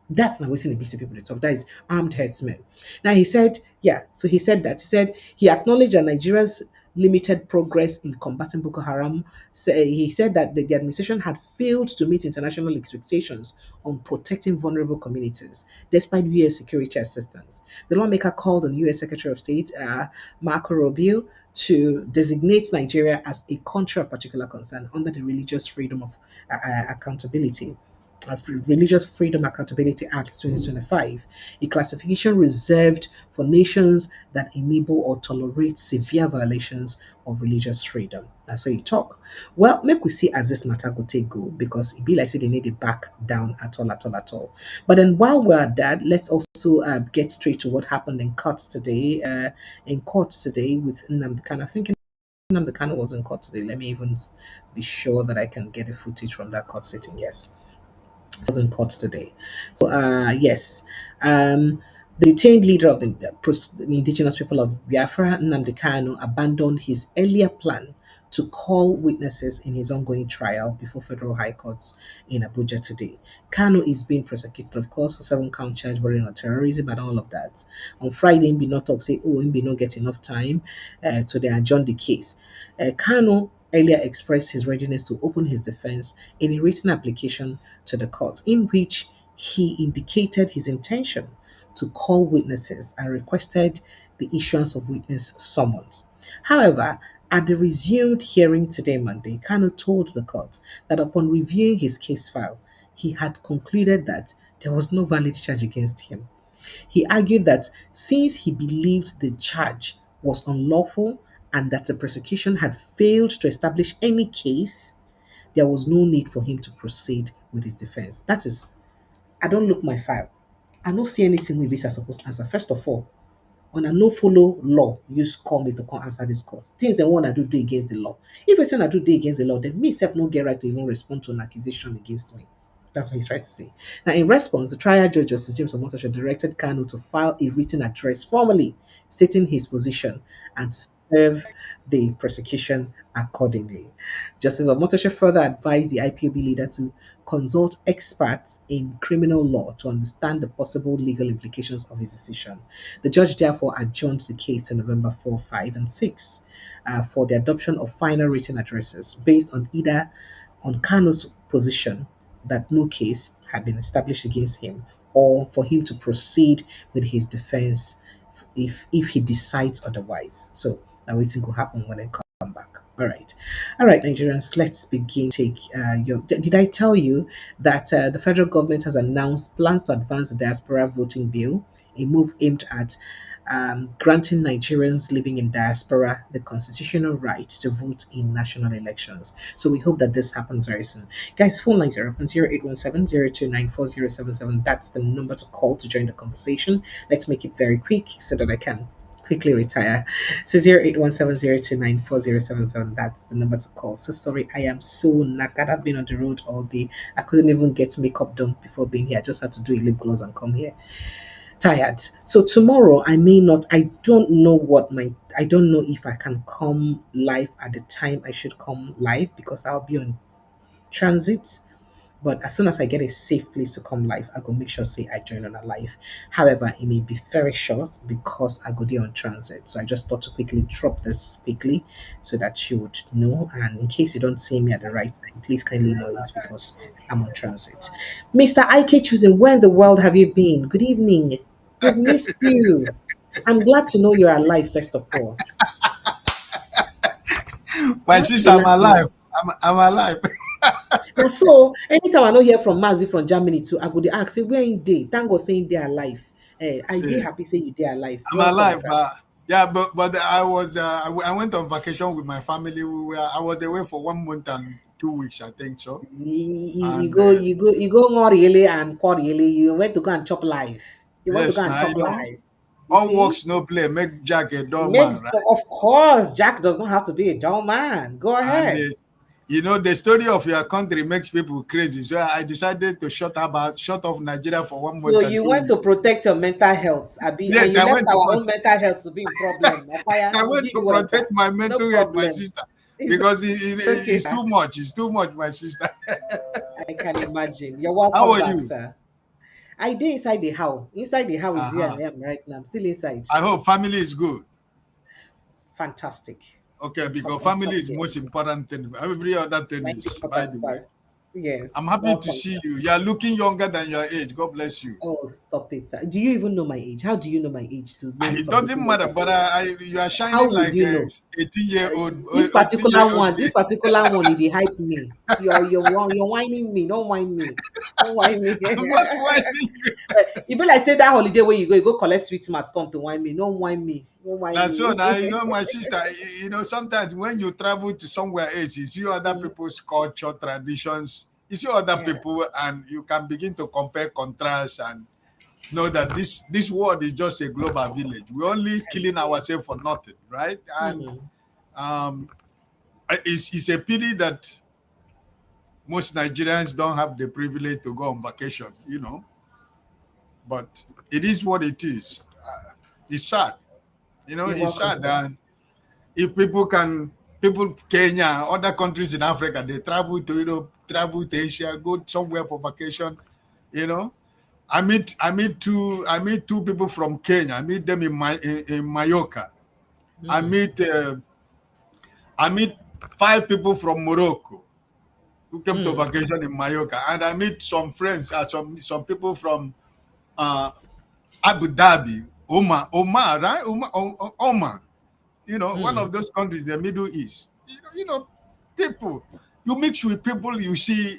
That's not what's in the BC people to talk. That is armed headsmen. Now he said, yeah, so he said that. He said he acknowledged that Nigeria's limited progress in combating Boko Haram. So he said that the administration had failed to meet international expectations on protecting vulnerable communities, despite US security assistance. The lawmaker called on US Secretary of State Marco Rubio to designate Nigeria as a country of particular concern under the Religious Freedom of Accountability. Religious Freedom Accountability Act 2025, a classification reserved for nations that enable or tolerate severe violations of religious freedom. That's how you talk. Well, make we see as this matter go take go, because it be like say they need it back down at all, at all, at all. But then while we're at that, let's also get straight to what happened in court today. In court today with Nnamdi Kanu. I think Nnamdi Kanu was in court today. Let me even be sure that I can get a footage from that court sitting. Yes, was in court today. So, yes, the detained leader of the indigenous people of Biafra, Nnamdi Kanu, abandoned his earlier plan to call witnesses in his ongoing trial before federal high courts in Abuja today. Kanu is being prosecuted, of course, for 7-count charge bordering on terrorism and all of that. On Friday, Mbino talk say, oh, Mbino get enough time, so they adjourned the case. Kanu earlier expressed his readiness to open his defense in a written application to the court, in which he indicated his intention to call witnesses and requested the issuance of witness summons. However, at the resumed hearing today, Monday, Kanu told the court that upon reviewing his case file, he had concluded that there was no valid charge against him. He argued that since he believed the charge was unlawful and that the prosecution had failed to establish any case, there was no need for him to proceed with his defense. That is, I don't look my file. I don't see anything with this as supposed to answer. First of all, on a no follow law, you call me to come answer this cause. Things they want to do against the law. If it's want to do against the law, then me self no get right to even respond to an accusation against me. That's what he's trying to say. Now, in response, the trial judge, Justice James Omotosho, directed Kanu to file a written address formally stating his position and to serve the prosecution accordingly. Justice Omotosho further advised the IPOB leader to consult experts in criminal law to understand the possible legal implications of his decision. The judge therefore adjourned the case to November 4, 5, and 6 for the adoption of final written addresses based on either on Kanu's position that no case had been established against him, or for him to proceed with his defense if he decides otherwise. So now waiting will happen when it comes. All right, Nigerians, let's begin. Take your. Did I tell you that the federal government has announced plans to advance the diaspora voting bill, a move aimed at granting Nigerians living in diaspora the constitutional right to vote in national elections. So we hope that this happens very soon. Guys, phone lines are open 0817 That's the number to call to join the conversation. Let's make it very quick so that I can quickly retire. So 0817 That's the number to call. So sorry, I am so knackered. I've been on the road all day. I couldn't even get makeup done before being here. I just had to do a lip gloss and come here. Tired. So tomorrow I may not. I don't know if I can come live at the time I should come live because I'll be on transit. But as soon as I get a safe place to come live, I go make sure say I join on a live. However, it may be very short because I go there on transit. So I just thought to quickly drop this quickly so that you would know. And in case you don't see me at the right time, please kindly know it's because I'm on transit. Mr. IK choosing, where in the world have you been? Good evening. We've missed you. I'm glad to know you're alive, first of all. My Glad sister, to I'm know you. alive. I'm alive. And so anytime I don't hear from Mazi from Germany too, I go dey ask say where in day? Thank God saying they are alive. I dey See, happy say you dey alive. I'm Welcome, alive. sir. Yeah, but I went on vacation with my family. I was away for 1 month and 2 weeks, I think so. You And go, Ngoriele and Kworiele. You went to go and chop live. You want to go yes, and now chop live. You all see? works no play. Make Jack a It dull man, makes right? of course Jack does not have to be a dull man. Go And ahead. the story of your country makes people crazy. So I decided to shut off Nigeria for one So month and you two went weeks. to protect your mental health, Abi, and Yes, you I left went to our own mental health to be in problem. Apaya, I we went did to well, sir. protect my No mental health, my problem. sister, It's, because it's okay, it's sir. too much. It's too much, my sister. I can imagine. You're How welcome are back, you? sir. I did inside the house. Inside the house is where Uh-huh. I am right now. I'm still inside. I hope family is good. Fantastic. Okay, because On family top is there. most important thing. Every other thing Mind the is, by important the way. pass. Yes. I'm happy to Welcome, see sir. you. You are looking younger than your age. God bless you. Oh, stop it, sir. Do you even know my age? How do you know my age to know it It from the doesn't tone of matter, my but voice? you are How shining would like you a know? 18-year old, This 18-year particular old. one, this particular one, if they hype me, you're whining me. Don't whine me. Don't whine me. I'm not whining you. You be like say that holiday where you go collect sweet smart, come to whine me. Don't whine me. Don't whine Now, so me. now, my sister, sometimes when you travel to somewhere else, you see other Mm, people's culture, traditions, you see other yeah. people, and you can begin to compare, contrast, and know that this world is just a global village. We're only killing ourselves for nothing, right? And Mm, um, it's a pity that most Nigerians don't have the privilege to go on vacation, but it is what it is. It's sad, you're it's welcome, sad. sir. And if people, Kenya, other countries in Africa, they travel to Europe, travel to Asia, go somewhere for vacation, you know. I meet two people from Kenya. I meet them in Mallorca. I Mm, meet uh, I meet 5 people from Morocco who came to mm, vacation in Mallorca, and I meet some friends, some people from uh, Abu Dhabi, Omar, right? Omar. One mm. of those countries, the Middle East. People. You mix with people, you see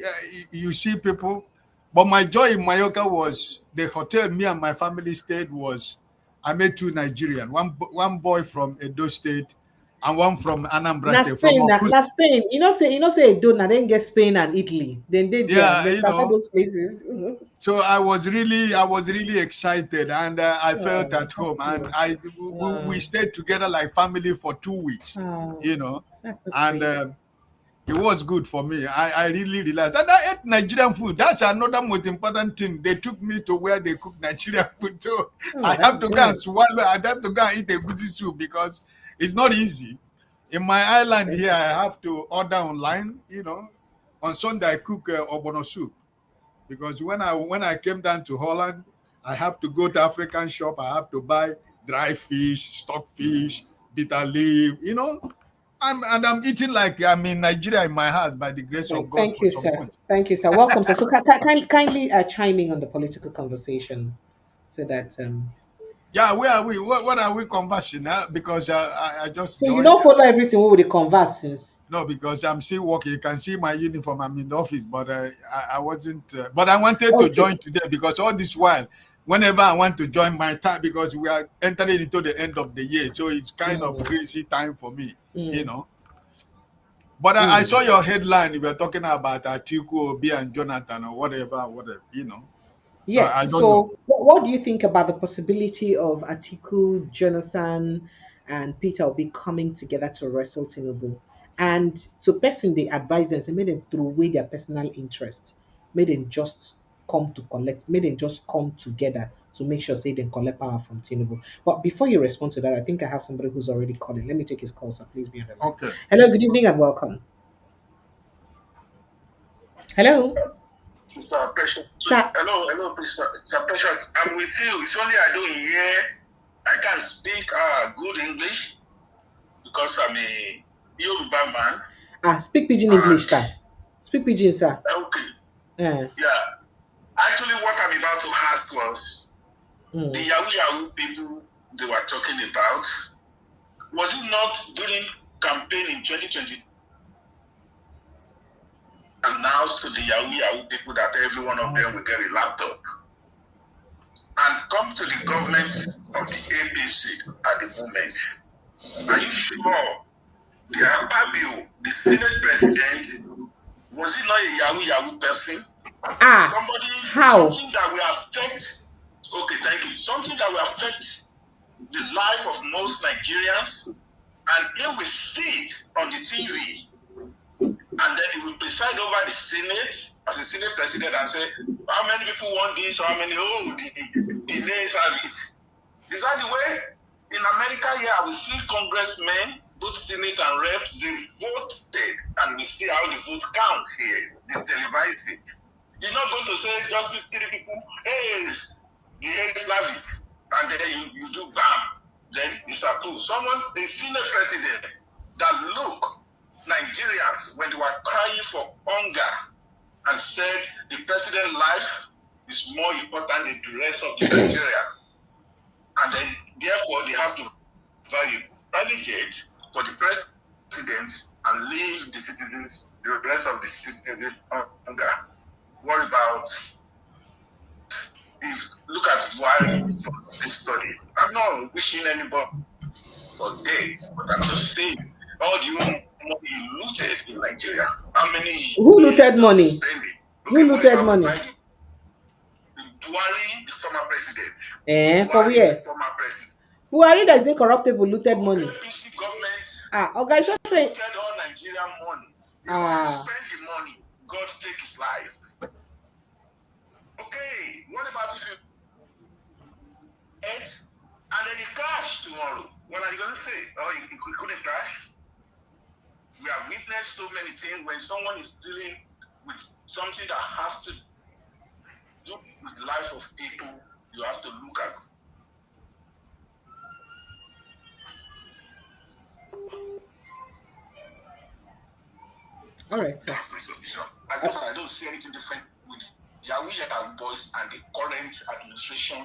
people. But my joy in Mallorca was the hotel me and my family stayed was. I met 2 Nigerian, one boy from Edo State, and one from Anambra Na State, from Spain, Okuz. na Spain. You know say do na then get Spain and Italy. Then they there. Yeah, They scatter those places. So I was really excited, and I felt Oh, at that's home, and good. we Wow. stayed together like family for 2 weeks, Oh, you know, that's so and sweet. it was good for me. I really realized, and I ate Nigerian food. That's another most important thing. They took me to where they cook Nigerian food, so Oh, I have that's to go and good. swallow. I have to go and eat a good soup because it's not easy. In my island here, I have to order online. On Sunday I cook obono soup because when I came down to Holland, I have to go to African shop. I have to buy dry fish, stock fish, bitter leaf. And I'm eating like I'm in Nigeria in my house by the grace of Right. God Thank for you, some sir. months. Thank you, sir. Welcome, sir. So kindly chime in on the political conversation so that Yeah, where are we? What are we conversing? Because I just So you joined. don't follow everything we will converse since. No, because I'm still working. You can see my uniform. I'm in the office, but I wasn't. But I wanted to Okay. join today because all this while, whenever I want to join my time, because we are entering into the end of the year, so it's kind of Mm, crazy time for me, you mm, know. But I saw mm. your headline. You were talking about Atiku, Obi, and Jonathan, or whatever, you know. So I Yes. don't know. So, what do you think about the possibility of Atiku, Jonathan, and Peter Obi coming together to wrestle Tinubu? And so, person they advise them, say, made them throw away their personal interest, made them just come to collect, made them just come together to make sure say they collect power from Tinubu. But before you respond to that, I think I have somebody who's already calling. Let me take his call, so please be on the line. Okay. Hello, good evening, and welcome. Hello, Sister Precious. sir. Hello, Sister Precious. I'm with you. It's only I don't hear. I can speak good English because I'm a Yoruba man. Speak pidgin And English, sir. Speak pidgin, sir. okay, Yeah. yeah. Actually, what I'm about to ask was the Mm. Yahoo people they were talking about. Was it not during campaign in 2020 announced to the Yahoo people that every one of them will get a laptop and come to the government of the APC at the moment? Are you sure the Akpabio, the Senate president, was he not a Yahoo person? Something that will affect. Okay, thank you. Something that will affect the life of most Nigerians, and he will sit on the TV, and then he will preside over the Senate as a Senate president and say, how many people want this, how many, the nays have it. Is that the way? In America here, we see congressmen, both Senate and Rep, they voted, and we see how the vote counts here. They televised it. You're not going to say just 53 people, hey, the A's have it, and then you do bam, then it's approved. Someone, a senior president, that look Nigerians when they were crying for hunger and said the president's life is more important than the rest of the Nigeria. And then therefore they have to validate for the president and leave the citizens, the rest of the citizens hunger. What about if look at why for this study? I'm not wishing anybody for day, but I'm just saying all the money looted in Nigeria. How many Who looted money? spending? Who looted money? Buhari, the former president. For Buhari, where? the former president. Buhari that is incorruptible looted money. APC government Okay, I should say. looted all Nigerian money. He spend the money, God take his life. Okay, what about if you ate and then he crashed tomorrow? What are you going to say? Oh, he couldn't crash? We have witnessed so many things when someone is dealing with something that has to do with the life of people, you have to look at. All right, sir. That's my submission. I don't see anything different with Yahoo boys and the current administration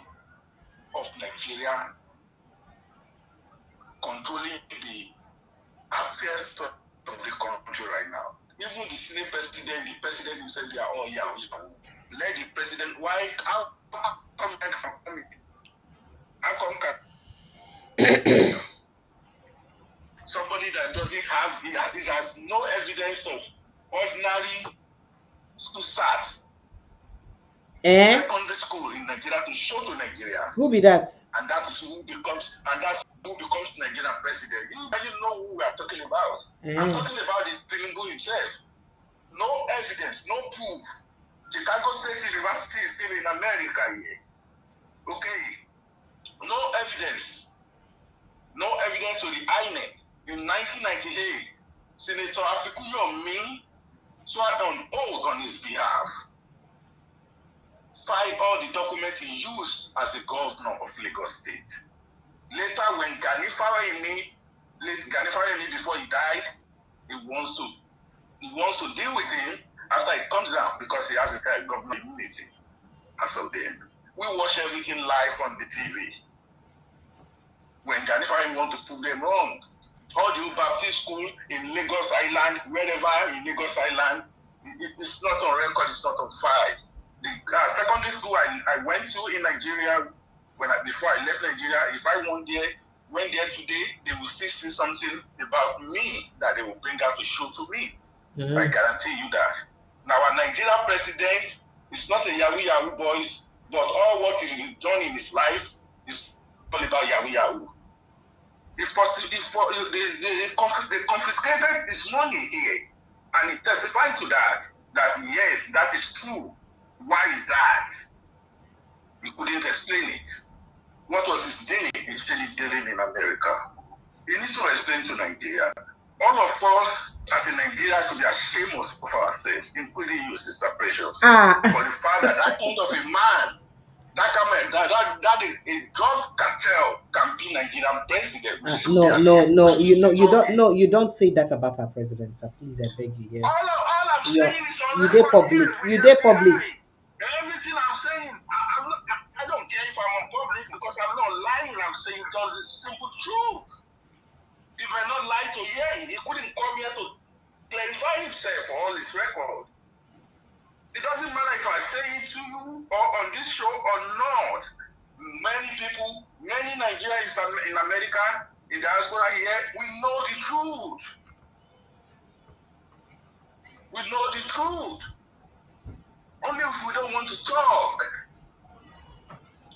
of Nigeria controlling the affairs of the country right now. Even the Senate president, the president himself, they are all Yahoo. Let the president, how come somebody that doesn't have, he has no evidence of ordinary school start, secondary school in Nigeria to show to Nigerians. Who be that? And that's who becomes Nigerian president. You know who we are talking about. I'm talking about the Tinubu himself. No evidence, no proof. Chicago State University is still in America here. Okay. No evidence. No evidence to the INEC. In 1998, Senator Afikuyomi swore on oath on his behalf. Filed all the documents he used as a governor of Lagos State. Later, when Gani Farahimi, before he died, he wants to deal with him after he comes down because he has a government immunity. As of then, we watch everything live on the TV. when Ghani want to prove them wrong. All the Baptist school in Lagos Island, wherever in Lagos Island, it's not on record, it's not on file. The secondary school I went to in Nigeria, before I left Nigeria, if I went there today, they will still see something about me that they will bring out to show to me. Mm-hmm. I guarantee you that. Now, our Nigerian president is not a Yahoo boys, but all what he's done in his life is all about Yahoo. They confiscated his money here, and he testified to that yes, that is true. Why is that? He couldn't explain it. What was his dealing? He's still dealing in America. He needs to explain to Nigeria. All of us as a Nigeria should be ashamed of ourselves, including you, Sister Precious. For the fact that that kind of a man, that a drug cartel can be Nigerian president. No. You don't say that about our president, sir. Please, I beg you. Yeah. All I'm saying is you did public. You did public. Everything I'm saying, I don't care if I'm on public because I'm not lying. I'm saying because it's simple truth. If I'm not lying to hear, he couldn't come here to clarify himself for all his record. It doesn't matter if I say it to you or on this show or not. Many people, many Nigerians in America, in the diaspora here, we know the truth. We know the truth. Only if we don't want to talk.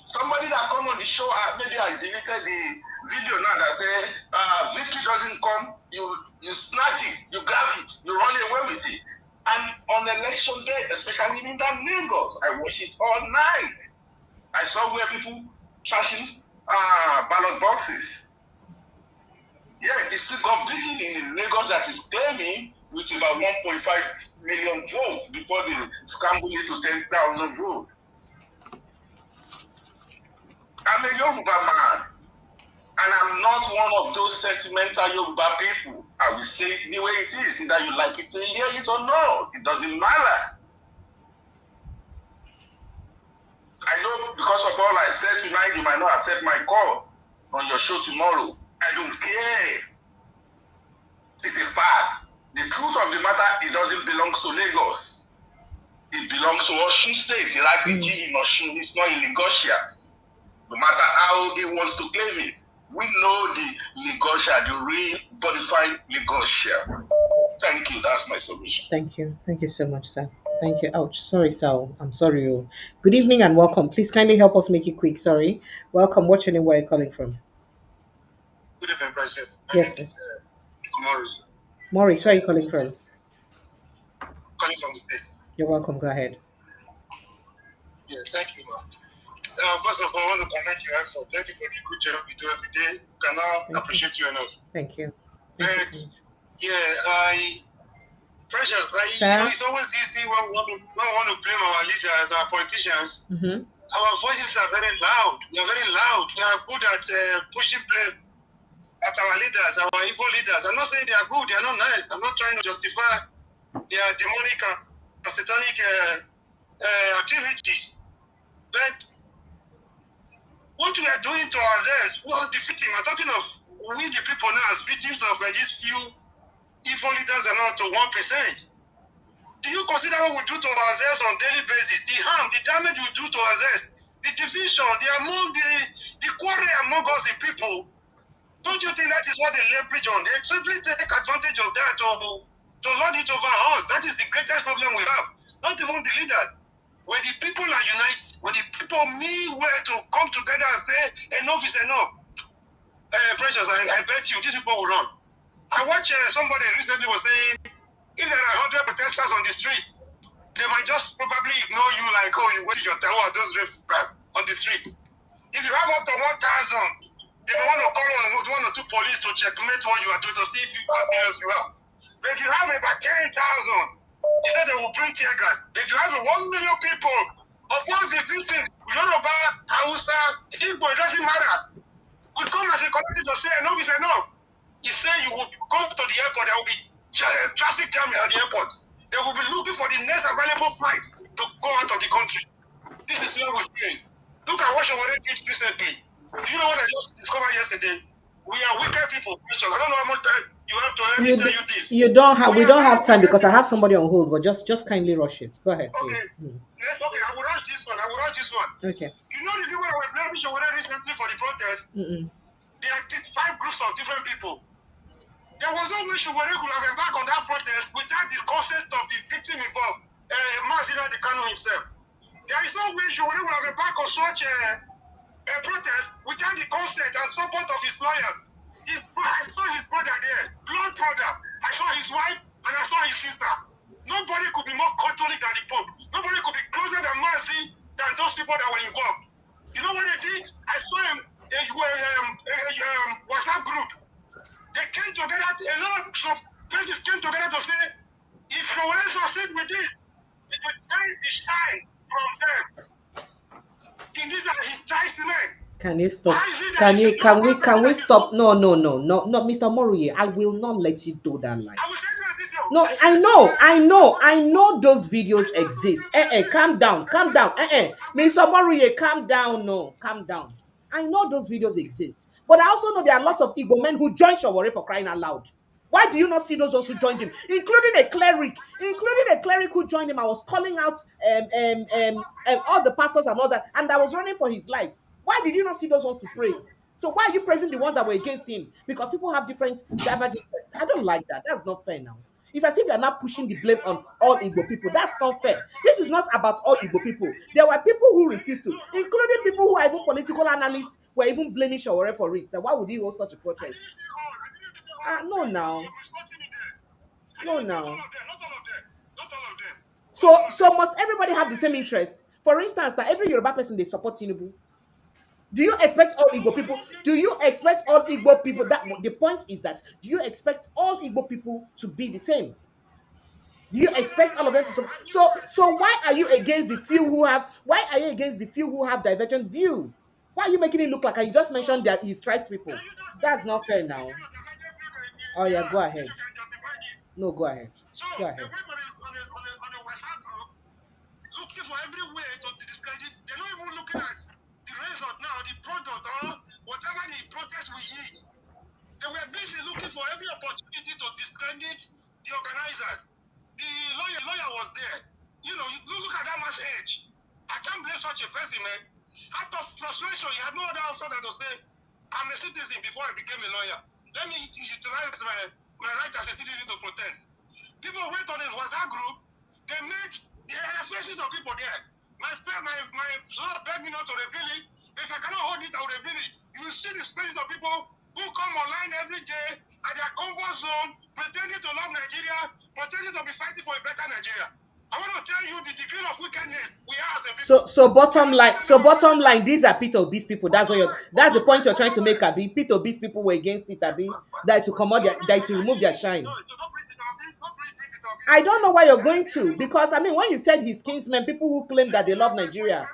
Somebody that come on the show, maybe I deleted the video now that say, victory doesn't come, you snatch it, you grab it, you run away with it. And on election day, especially in that Lagos, I watched it all night. I saw where people trashing ballot boxes. Yeah, it still got beaten in Lagos that is claiming with about 1.5 million votes before they scrambled it to 10,000 votes. I'm a Yoruba man, and I'm not one of those sentimental Yoruba people. I will say it the way it is, either you like it to hear it or not. It doesn't matter. I know because of all I said tonight, you might not accept my call on your show tomorrow. I don't care. It's a fact. The truth of the matter, it doesn't belong to Lagos. It belongs to Osun State. The RPG in Osun is not in Lagosians. No matter how he wants to claim it. We know the Lagosia, the real bonified Lagosia. Thank you. That's my submission. Thank you. Thank you so much, sir. Thank you. Ouch. Sorry, sir. I'm sorry. Good evening and welcome. Please kindly help us make it quick. Sorry. Welcome. What's your name? Where are you calling from? Good evening, Precious. Yes, please. Morris. Morris, where are you calling from? Calling from the States. You're welcome. Go ahead. Yeah, thank you, ma'am. First of all, I want to commend you for thank you for the good job you do every day. Cannot appreciate you enough. Thank you. Precious, it's always easy when we want to blame our leaders, our politicians. Mm-hmm. Our voices are very loud. We are very loud. We are good at pushing blame at our leaders, our evil leaders. I'm not saying they are good. They are not nice. I'm not trying to justify their demonic and satanic activities. But what we are doing to ourselves, we are defeating. I'm talking of we the people now as victims of these few evil leaders are not to 1%. Do you consider what we do to ourselves on a daily basis? The harm, the damage we do to ourselves, the division, the quarrel among us, the people. Don't you think that is what they leverage on? They simply take advantage of that to lord it over us. That is the greatest problem we have. Not even the leaders. When the people are united, when the people mean well to come together and say, enough is enough. Precious, I bet you, these people will run. I watched somebody recently was saying, if there are 100 protesters on the street, they might just probably ignore you like, oh, you wasted your time or those refs on the street. If you have up to 1,000, they may want to call on 1 or 2 police to checkmate what you are doing to see if you are serious you are. But if you have about 10,000, he said they will bring tear gas. If you have 1 million people, of course the victim, Yoruba, Hausa, Igbo, it doesn't matter. We come as a collective to say enough is enough. He said you will go to the airport, there will be traffic jam at the airport. They will be looking for the next available flight to go out of the country. This is what we're saying. Look at what Shawari did recently. Do you know what I just discovered yesterday? We are wicked people, Christians. I don't know how much time you have to let me tell you this. You don't have. We don't have time because I have somebody on hold. But just kindly rush it. Go ahead, please. Okay. Yes, okay. I will rush this one. Okay. You know the people that were blaming Shawara recently for the protest? There are 5 groups of different people. There was no way Shawara could have embarked on that protest without the consent of the victim involved, Mazina Dikano himself. There is no way Shawara would have embarked on such a protest without the consent and support of his lawyers. I saw his brother there, blood brother. I saw his wife and I saw his sister. Nobody could be more Catholic than the Pope. Nobody could be closer than Mercy than those people that were involved. You know what they did? I saw him WhatsApp group. They came together, some places came together to say, if you want to succeed with this, it will take the shine from them. In this are his tribesmen. Can you stop? Can we stop? No, Mr. Moruye, I will not let you do that line. No, I know those videos exist. Calm down. Mr. Moruye, calm down. No, calm down. I know those videos exist. But I also know there are lots of Igbo men who joined Shawore for crying out loud. Why do you not see those who joined him, including a cleric who joined him? I was calling out all the pastors and all that, and I was running for his life. Why did you not see those ones to praise? So why are you praising the ones that were against him? Because people have divergent interests. I don't like that. That's not fair now. It's as if you are not pushing the blame on all Igbo people. That's not fair. This is not about all Igbo people. There were people who refused to, including people who are even political analysts, were even blaming Shawore for it. Then why would he hold such a protest? No, now. So must everybody have the same interest? For instance, that every Yoruba person, they support Tinubu. Do you expect all Igbo people? That the point is that, do you expect all Igbo people to be the same? Do you expect all of them to support? So why are you against the few who have? Why are you against the few who have divergent view? Why are you making it look like you just mentioned that he strikes people? That's not fair now. Oh yeah, go ahead. No, go ahead. Go ahead. Looking for every way to discredit. They're not even looking at the result now, the product or whatever the protest we eat. They were busy looking for every opportunity to discredit the organizers. The lawyer was there. You know, look at that man's age. I can't blame such a person, man. Out of frustration, he had no other option than to say, I'm a citizen before I became a lawyer. Let me utilize my right as a citizen to protest. People went on a WhatsApp group. They met the faces of people there. My son begged me not to reveal it. If I cannot hold it, I will reveal it. You will see the faces of people who come online every day at their comfort zone, pretending to love Nigeria, pretending to be fighting for a better Nigeria. I want to tell you the degree of wickedness we are as a people. So bottom line, these are Peter Obi's people. That's the point you're trying to make, Abi. Peter Obi's people were against it, Abi. That to remove their shine. I don't know why you're going to, because I mean, when you said his kinsmen, people who claim that they love Nigeria,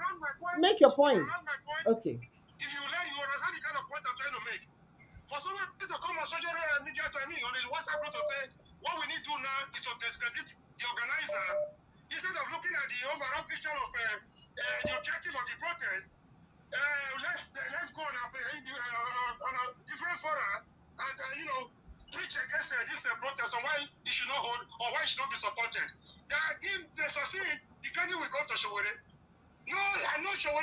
make your point. Okay. If you learn, you understand the kind of point I'm trying to make. For someone to come on social media to me on his WhatsApp group to say, what we need to do now is to discredit the organizer, instead of looking at the overall picture of the objective of the protest. Let's go on a different forum and preach against this protest and why it should not hold or why it should not be supported. That if they succeed, the credit will go to Shawore. No, I know Shawore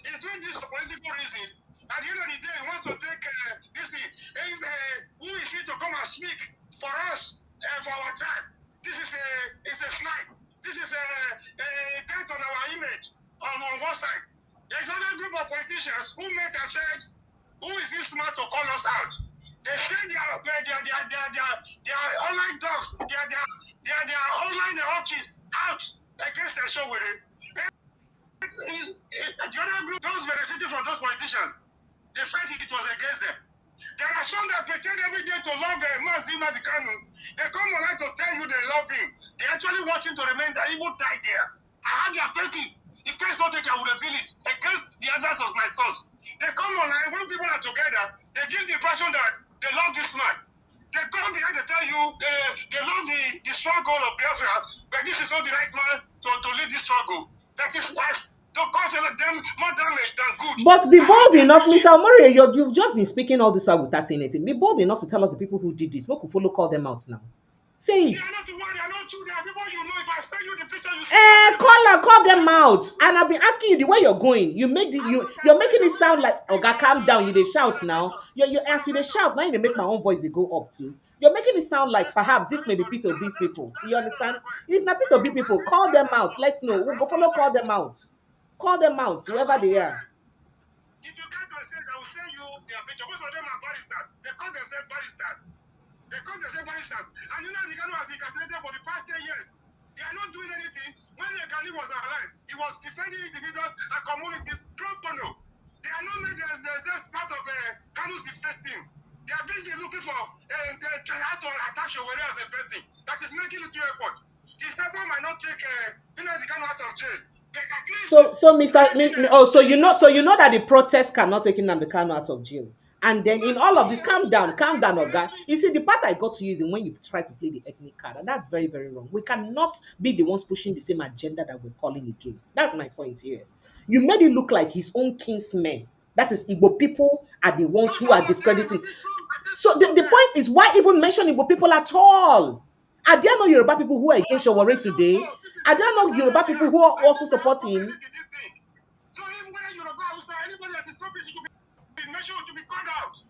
is doing this for political reasons. At the end of the day, he wants to take this thing. Who is he to come and speak for us for our time? This is a slide. This is a dent on our image on one side. There's another group of politicians who met and said, who is this smart to call us out? They say they are online dogs, they are online arches out against the show with it. The other group, those benefiting from those politicians, they felt it was against them. There are some that pretend every day to love Mazima Dikanu. They come online to tell you they love him. They actually want him to remain there, even die there. I had their faces. If case not taken, I would reveal it against the advice of my source. They come online, when people are together, they give the impression that they love this man. They come behind to tell you they love the struggle of Biafra, but this is not the right man to lead this struggle. That is wise to cause them more damage than good. good. But be bold enough, Mr. Omori, you've just been speaking all this while without saying anything. Be bold enough to tell us the people who did this. We could follow call them out now. Say it. They are not the one, they are not two, they are people you know. If I send you the picture, you see. Call them out. And I've been asking you the way you're going. You're making it sound like Oga, calm down. You they shout now. You as you they shout now. You they make my own voice they go up to. You're making it sound like perhaps this may be Peter Obi's people. You understand? If not Peter Obi people, call them out. Let's know. We'll go follow. Call them out. Call them out, whoever they are. If you get to a stage, I will send you their picture. Most of them are barristers. They call themselves barristers. And you know, the Kanu has incarcerated for the past 10 years. They are not doing anything. When the Kanu was alive, he was defending individuals and communities pro bono. They are not made themselves part of Kanu's defense team. They are busy looking for how to attack Showore as a person. That is making little effort. This effort might not take Nnamdi Kanu out of jail. So you know that the protest cannot take Nnamdi Kanu out of jail. And then in all of this, calm down, Oga. You see, the part I got to use is when you try to play the ethnic card, and that's very, very wrong. We cannot be the ones pushing the same agenda that we're calling against. That's my point here. You made it look like his own kinsmen, that is Igbo people, are the ones who are discrediting. So the point is, why even mention Igbo people at all? Are there no Yoruba people who are against Showore today? Are there no Yoruba people who are also supporting him? So even when Yoruba also anybody that is not busy should be mentioned, to be called out.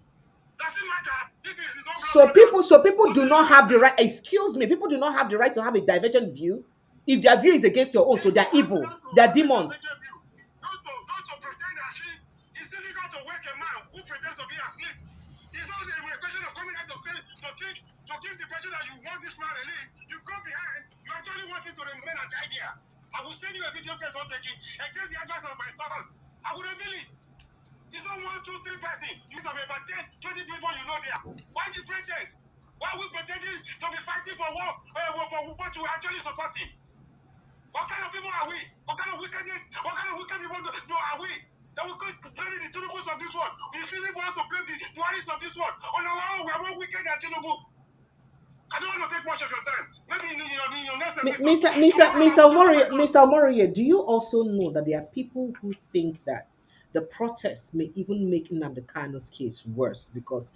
Doesn't matter. This is his own so people do not have the right. Excuse me, people do not have the right to have a divergent view. If their view is against your own, so they're evil, they're demons. Not to pretend as if it's illegal to wake a man who pretends to be asleep. It's not a question of coming out to give the person that you want this man released. You go behind, you actually want him to remain an idea. I will send you a video case on taking against the advice of my source. I will reveal it. It's not 1, 2, 3 person. It's about 10, 20 people you know there. Why the pretense? Why are we pretending to be fighting for what we actually supporting? What kind of people are we? What kind of wickedness? What kind of wicked people are we? That we could play the Tinubus of this world. It's easy for us to play the Buharis of this world. On our own, we are more wicked than Tinubu. I don't want to take much of your time. Maybe in your next episode. Mr. Omori, do you also know that there are people who think that the protests may even make Nnamdi Kanu's case worse, because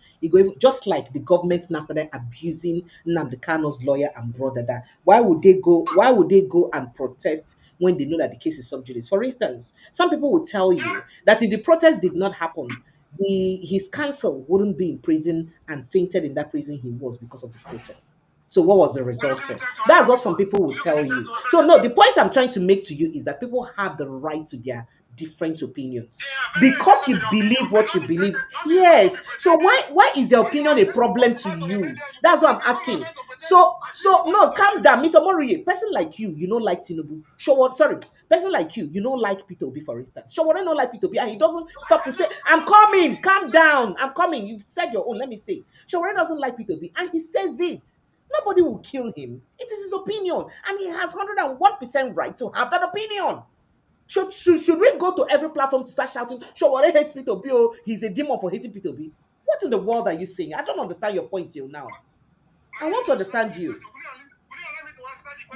just like the government now started abusing Nnamdi Kanu's lawyer and brother, that why would they go and protest when they know that the case is sub judice? For instance, some people will tell you that if the protest did not happen, his counsel wouldn't be in prison and fainted in that prison he was because of the protest. So what was the result there? That's what some people will tell you. So no, the point I'm trying to make to you is that people have the right to their different opinions because you believe what you believe. Yes. So why is your opinion a problem to you? That's what I'm asking. So no, calm down, Mr. Omori. Person like you don't like Tinubu. Person like you don't like Peter Obi, for instance. Showore don't like Peter Obi, and he doesn't stop to say, "I'm coming. Calm down. I'm coming." You've said your own. Let me say, Showore doesn't like Peter Obi, and he says it. Nobody will kill him. It is his opinion, and he has 101% right to have that opinion. Should we go to every platform to start shouting, Showore hates Peter Obi, oh, he's a demon for hating Peter Obi? What in the world are you saying? I don't understand your point till now. I want to understand you.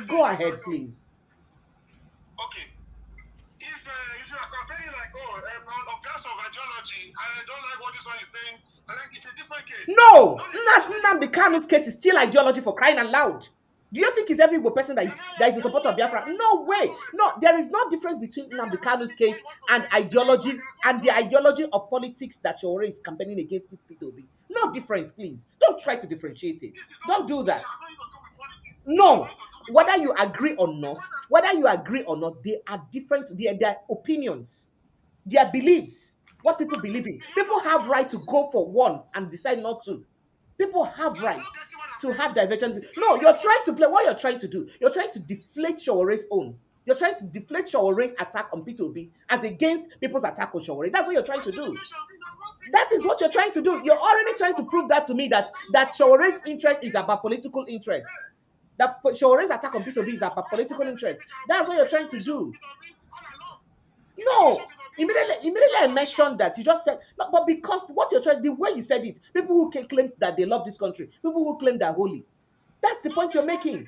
Go ahead, please. Okay. If you are comparing like, on grounds of ideology, I don't like what this one is saying, I think it's a different case. No, Nnamdi Kanu's case is still ideology, for crying out loud. Do you think it's every person that is a supporter of Biafra? No way. No, there is no difference between Nnamdi Kanu's case and ideology and the ideology of politics that Showore is campaigning against Peter Obi. No difference, please. Don't try to differentiate it. Don't do that. No. Whether you agree or not, they are different. They are their opinions, their beliefs, what people believe in. People have right to go for one and decide not to. People have rights to have divergent. No, you're trying to play. What you're trying to do, you're trying to deflate Showore's own. You're trying to deflate Showore's attack on Peter Obi as against people's attack on Showore. That's what you're trying to do. That is what you're trying to do. You're already trying to prove that to me, that Showore's interest is about political interest. That Showore's attack on Peter Obi is about political interest. That's what you're trying to do. No, immediately I mentioned that. You just said, no, but because what you're trying, the way you said it, people who can claim that they love this country, people who claim they're holy, that's the point you're making.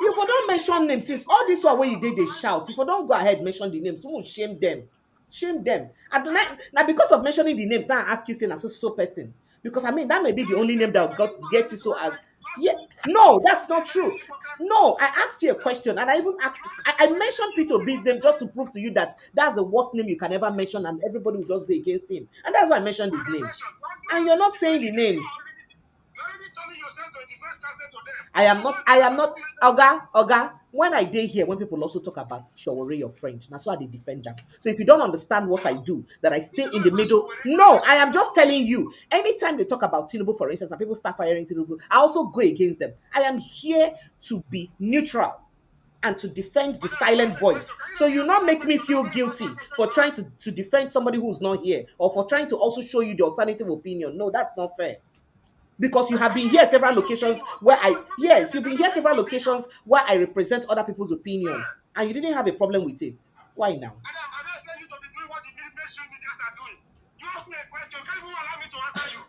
If you don't mention names, since all this one where you did they shout, if you don't go ahead mention the names, who shame them? Shame them. And now because of mentioning the names, now I ask you saying a so person. Because I mean that may be the only name that get you so yeah. No, that's not true. No, I asked you a question and I even asked I mentioned Peter Obi's name just to prove to you that that's the worst name you can ever mention and everybody will just go against him. And that's why I mentioned his name. And you're not saying the names. I am not, Oga. When I dey here, when people also talk about Shawore, your friend, that's why they defend them. So if you don't understand what I do, that I stay in the middle, no, I am just telling you. Anytime they talk about Tinubu, for instance, and people start firing Tinubu, I also go against them. I am here to be neutral and to defend the silent voice. So you not make me feel guilty for trying to defend somebody who's not here or for trying to also show you the alternative opinion. No, that's not fair. Because you have been here several locations where you've been here several locations where I represent other people's opinion and you didn't have a problem with it. Why now? Madam, I don't expect you to be doing what the mainstream media are doing. You ask me a question, can you allow me to answer you?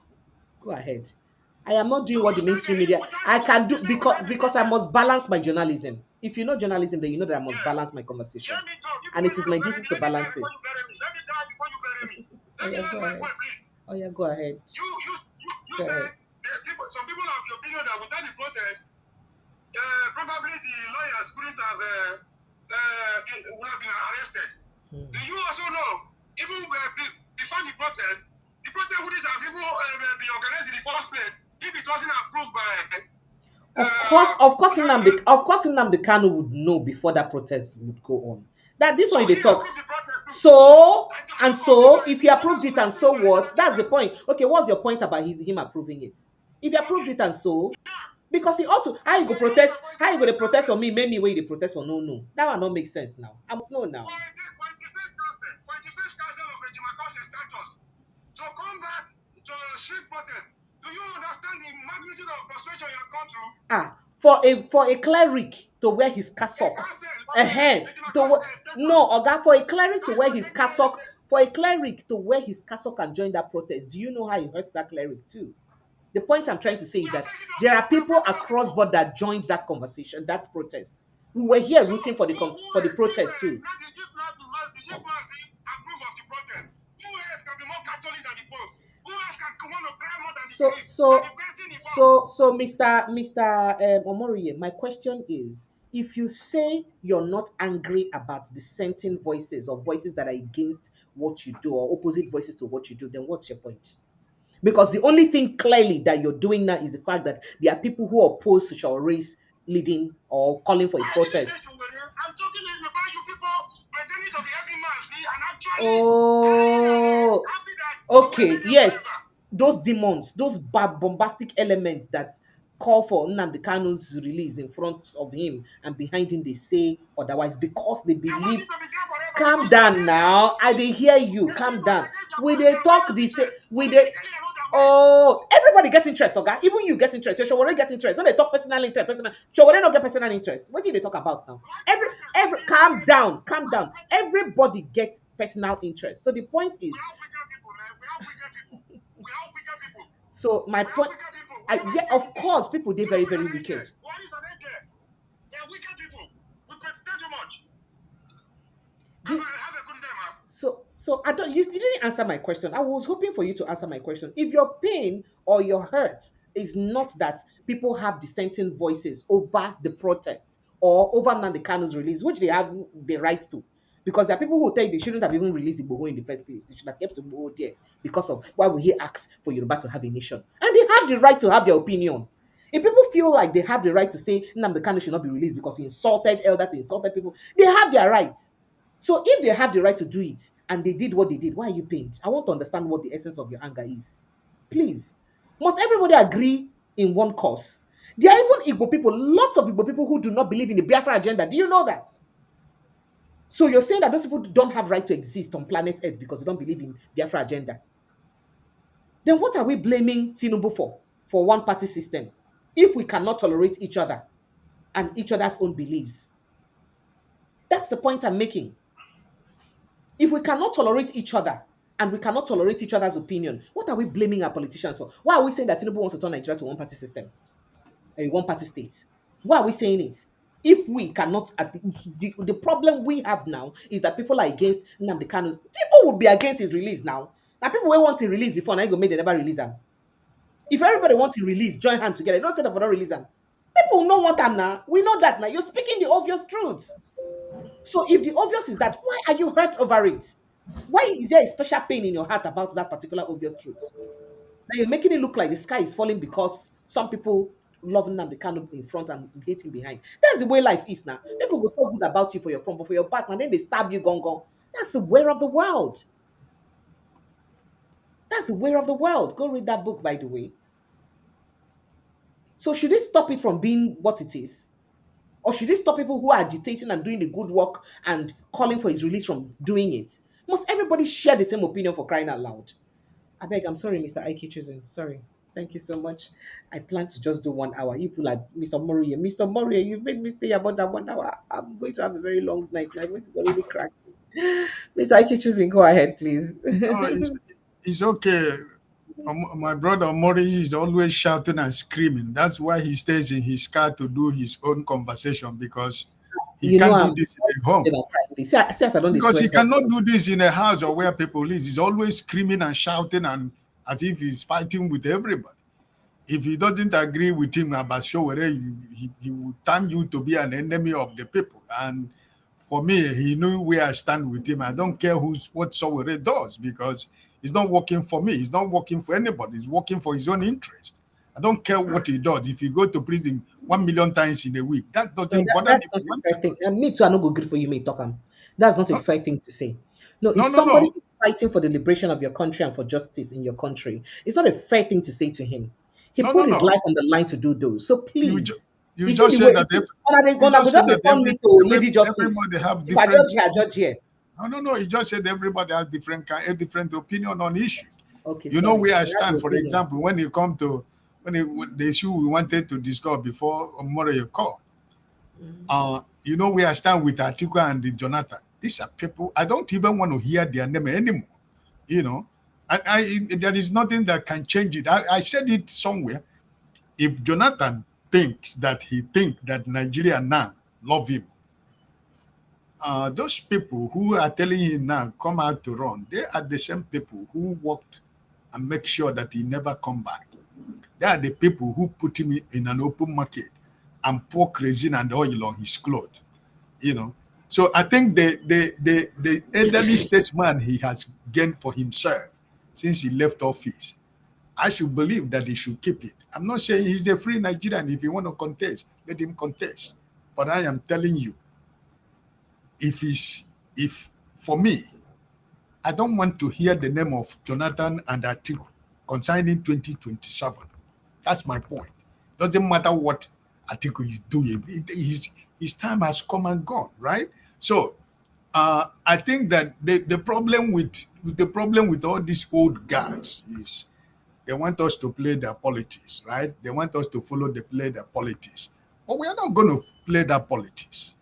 Go ahead. I am not doing what the mainstream media I can do because I must balance my journalism. If you know journalism, then you know that I must balance my conversation. And it is my duty to balance it. Let me die before you bury me. Let me go land my ahead. point, please. Oh yeah, go ahead. You Go said ahead. some people have the opinion that without the protest, probably the lawyers couldn't have would have been arrested. Do you also know, even before the protest wouldn't have even been organized in the first place if it wasn't approved by. Of course, Nnamdi Kanu would know before that protest would go on. That this one they talk. So if he approved it and so what? That's the point. Okay, what's your point about him approving it? If he approved it and so, because he also how you go protest for me, maybe where they protest for no. That one don't make sense now. I must know now. For the first council of Ejimaka's status to come back to street protest, do you understand the magnitude of frustration you have gone through? For a cleric to wear his cassock, for a cleric to wear his cassock, and join that protest, do you know how it hurts that cleric too? The point I'm trying to say is that there are people across board that joined that conversation, that protest. We were here rooting for the protest too. So Mr. Omoriye, my question is, if you say you're not angry about dissenting voices or voices that are against what you do or opposite voices to what you do, then what's your point? Because the only thing clearly that you're doing now is the fact that there are people who oppose social race leading or calling for a protest. I'm talking about you people pretending to be helping mercy and actually. Oh, okay, yes. Those demons, those bombastic elements that call for Nnamdi Kanu's release in front of him and behind him, they say otherwise because they believe. Calm down now. I didn't hear you. Calm down. They talk this. Oh, everybody gets interest, okay? Even you get interest. Shawore get interest. When they talk personal interest, Shawore not get personal interest. What do they talk about now? Calm down. Everybody gets personal interest. So the point is. So my point, yeah, of course, people they're very, very wicked. They're wicked people. We pretend too much. Have a good day, man. So I don't. You didn't answer my question. I was hoping for you to answer my question. If your pain or your hurt is not that people have dissenting voices over the protest or over Nnamdi Kanu's release, which they have the right to, because there are people who tell you they shouldn't have even released Igboho in the first place. They should have kept Igboho there because of why would he ask for Yoruba to have a nation? And they have the right to have their opinion. If people feel like they have the right to say Nnamdi Kanu should not be released because he insulted elders, he insulted people, they have their rights. So if they have the right to do it and they did what they did, why are you pained? I want to understand what the essence of your anger is. Please. Must everybody agree in one cause? There are even Igbo people, lots of Igbo people who do not believe in the Biafra agenda. Do you know that? So you're saying that those people don't have right to exist on planet Earth because they don't believe in Biafra agenda. Then what are we blaming Tinubu for one party system if we cannot tolerate each other and each other's own beliefs? That's the point I'm making. If we cannot tolerate each other and we cannot tolerate each other's opinion, what are we blaming our politicians for? Why are we saying that Tinubu wants to turn Nigeria to one party system? A one party state? Why are we saying it? If we cannot, the problem we have now is that people are against Nnamdi Kanu. People would be against his release now. Now people will want him release before now you go make they never release him. If everybody wants him release, join hands together. Don't say that for don't release him. People will not want them now. We know that now. You're speaking the obvious truth. So if the obvious is that, why are you hurt over it? Why is there a special pain in your heart about that particular obvious truth? Now you're making it look like the sky is falling because some people love Nnamdi Kanu in front and hate him behind. That's the way life is now. People will talk good about you for your front, but for your back, and then they stab you, gong. That's the way of the world. That's the way of the world. Go read that book, by the way. So should it stop it from being what it is? Or should it stop people who are agitating and doing the good work and calling for his release from doing it? Must everybody share the same opinion for crying out loud? I beg, I'm sorry, Mr. Ike choosing. Sorry. Thank you so much. I plan to just do 1 hour. You people like Mr. Murray. Mr. Murray, you've made me stay about that 1 hour. I'm going to have a very long night. My voice is already cracked. Mr. Ike choosing, go ahead, please. No, it's okay. My brother Mori is always shouting and screaming. That's why he stays in his car to do his own conversation, because he can't do I'm this in a home. See, as I don't Because he sweat cannot do this in a house or where people live. He's always screaming and shouting and as if he's fighting with everybody. If he doesn't agree with him about Showere, he will turn you to be an enemy of the people. And for me, he knew where I stand with him. I don't care what Showere does, because it's not working for me. It's not working for anybody. It's working for his own interest. I don't care what he does. If you go to prison 1 million times in a week, that doesn't bother me. That's not a fair thing. Me too, I not go good for you, me talk. That's not a fair thing to say. No, if No. somebody is fighting for the liberation of your country and for justice in your country, it's not a fair thing to say to him. He put his life on the line to do those. So please, You just said that everybody have If I different. judge here, judge here. No. You just said everybody has a different opinion on issues. Okay, You know sorry. where I You have stand. your For opinion. example, when you come to the issue we wanted to discuss before Omore called, you know where I stand with Atiku and the Jonathan. These are people I don't even want to hear their name anymore. You know, there is nothing that can change it. I said it somewhere. If Jonathan thinks that Nigeria now love him, those people who are telling him now come out to run, they are the same people who worked and make sure that he never come back. They are the people who put him in an open market and pour kerosene and oil on his clothes. You know, so I think the elderly statesman he has gained for himself since he left office, I should believe that he should keep it. I'm not saying he's a free Nigerian. If he want to contest, let him contest. But I am telling you, if for me, I don't want to hear the name of Jonathan and Atiku concerning 2027. That's my point. Doesn't matter what Atiku is doing. His time has come and gone, right? So I think that the problem with all these old guards is they want us to play their politics, right? They want us to play their politics. But we are not going to play that politics.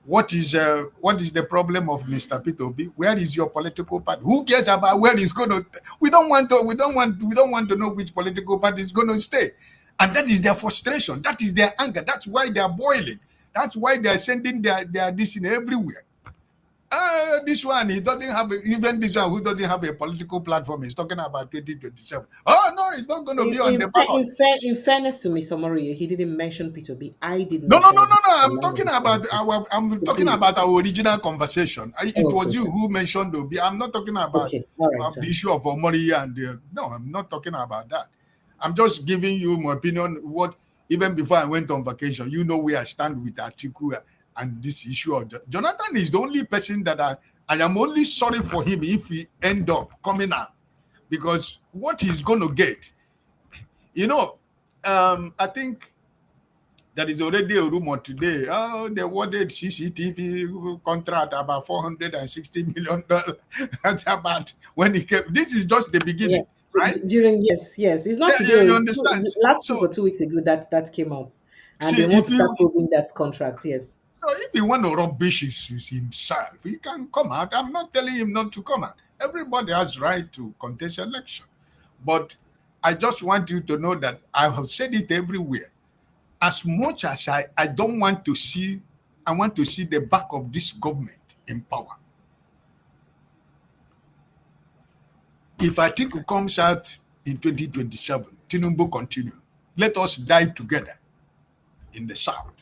What is the problem of Mr. Peter Obi? Where is your political party? Who cares about where he's going to? We don't want to know which political party is going to stay, and that is their frustration. That is their anger. That's why they are boiling. That's why they are sending their this in everywhere. This one, he doesn't have even this one who doesn't have a political platform. He's talking about 2027. Oh no, it's not going to be on the ballot. In fairness to Mr. Murray, he didn't mention Peter B. I didn't. No. I'm talking about our original conversation. It was you who mentioned Obi. I'm not talking about the issue of Omori and no, I'm not talking about that. I'm just giving you my opinion. What even before I went on vacation, you know where I stand with Atiku and this issue of Jonathan is the only person that I am only sorry for him if he end up coming out, because what he's going to get, I think there is already a rumor today. Oh, they awarded CCTV contract about $460 million. That's about when he came. This is just the beginning, right? Yes. It's not today. You understand? Last week or 2 weeks ago that came out, and they want to start proving that contract. Yes. So if he want to rubbish himself, he can come out. I'm not telling him not to come out. Everybody has right to contest election, but I just want you to know that I have said it everywhere. as much as I don't want to see, I want to see the back of this government in power. If Atiku comes out in 2027, Tinubu continue. Let us die together in the South.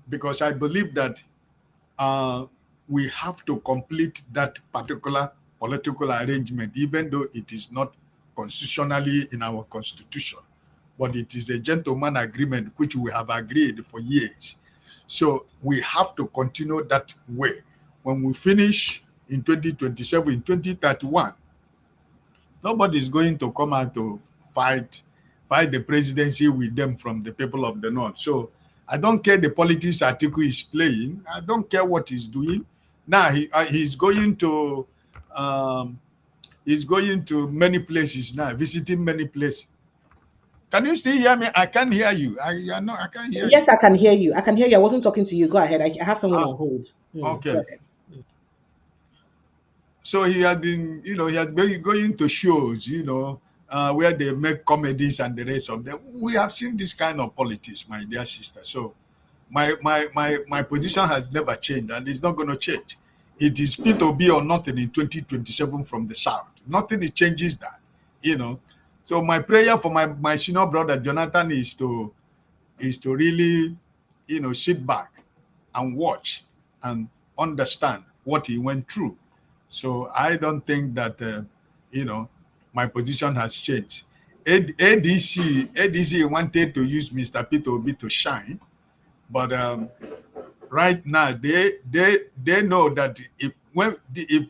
Because I believe that we have to complete that particular political arrangement, even though it is not constitutionally in our constitution, but it is a gentleman agreement which we have agreed for years. So we have to continue that way. When we finish in 2027, 2031, nobody is going to come out to fight the presidency with them from the people of the North. So I don't care the politics Atiku is playing. I don't care what he's doing. Now he's going to many places now, visiting many places. Can you still hear me? I can't hear you. I can't hear Yes, you. I can hear you. I can hear you. I wasn't talking to you. Go ahead. I have someone Ah, on hold. Go okay. ahead. So he has been, he has been going to shows, where they make comedies and the rest of them. We have seen this kind of politics, my dear sister. So my position has never changed and it's not going to change. It is Peter Obi or nothing in 2027 from the South. Nothing changes that. So my prayer for my senior brother Jonathan is to really, sit back and watch and understand what he went through. So I don't think that, my position has changed. ADC wanted to use Mr. Peter Obi to shine, but right now they know that if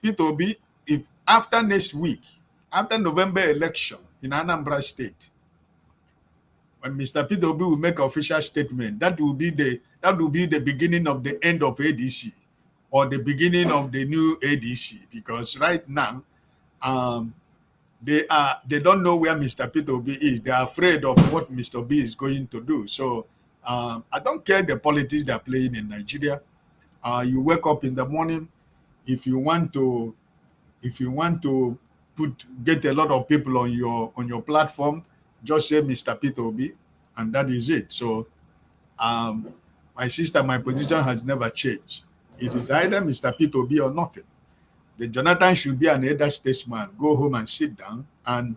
Peter Obi, if after next week, after November election in Anambra State, when Mr. Peter Obi will make official statement, that will be the beginning of the end of ADC or the beginning of the new ADC. Because right now, they don't know where Mr. Peter Obi is. They are afraid of what Mr. Obi is going to do. So I don't care the politics they're playing in Nigeria. You wake up in the morning, if you want to get a lot of people on your platform, just say Mr. Peter Obi, and that is it. So my sister, my position has never changed. It is either Mr. Peter Obi or nothing. The Jonathan should be an elder statesman. Go home and sit down and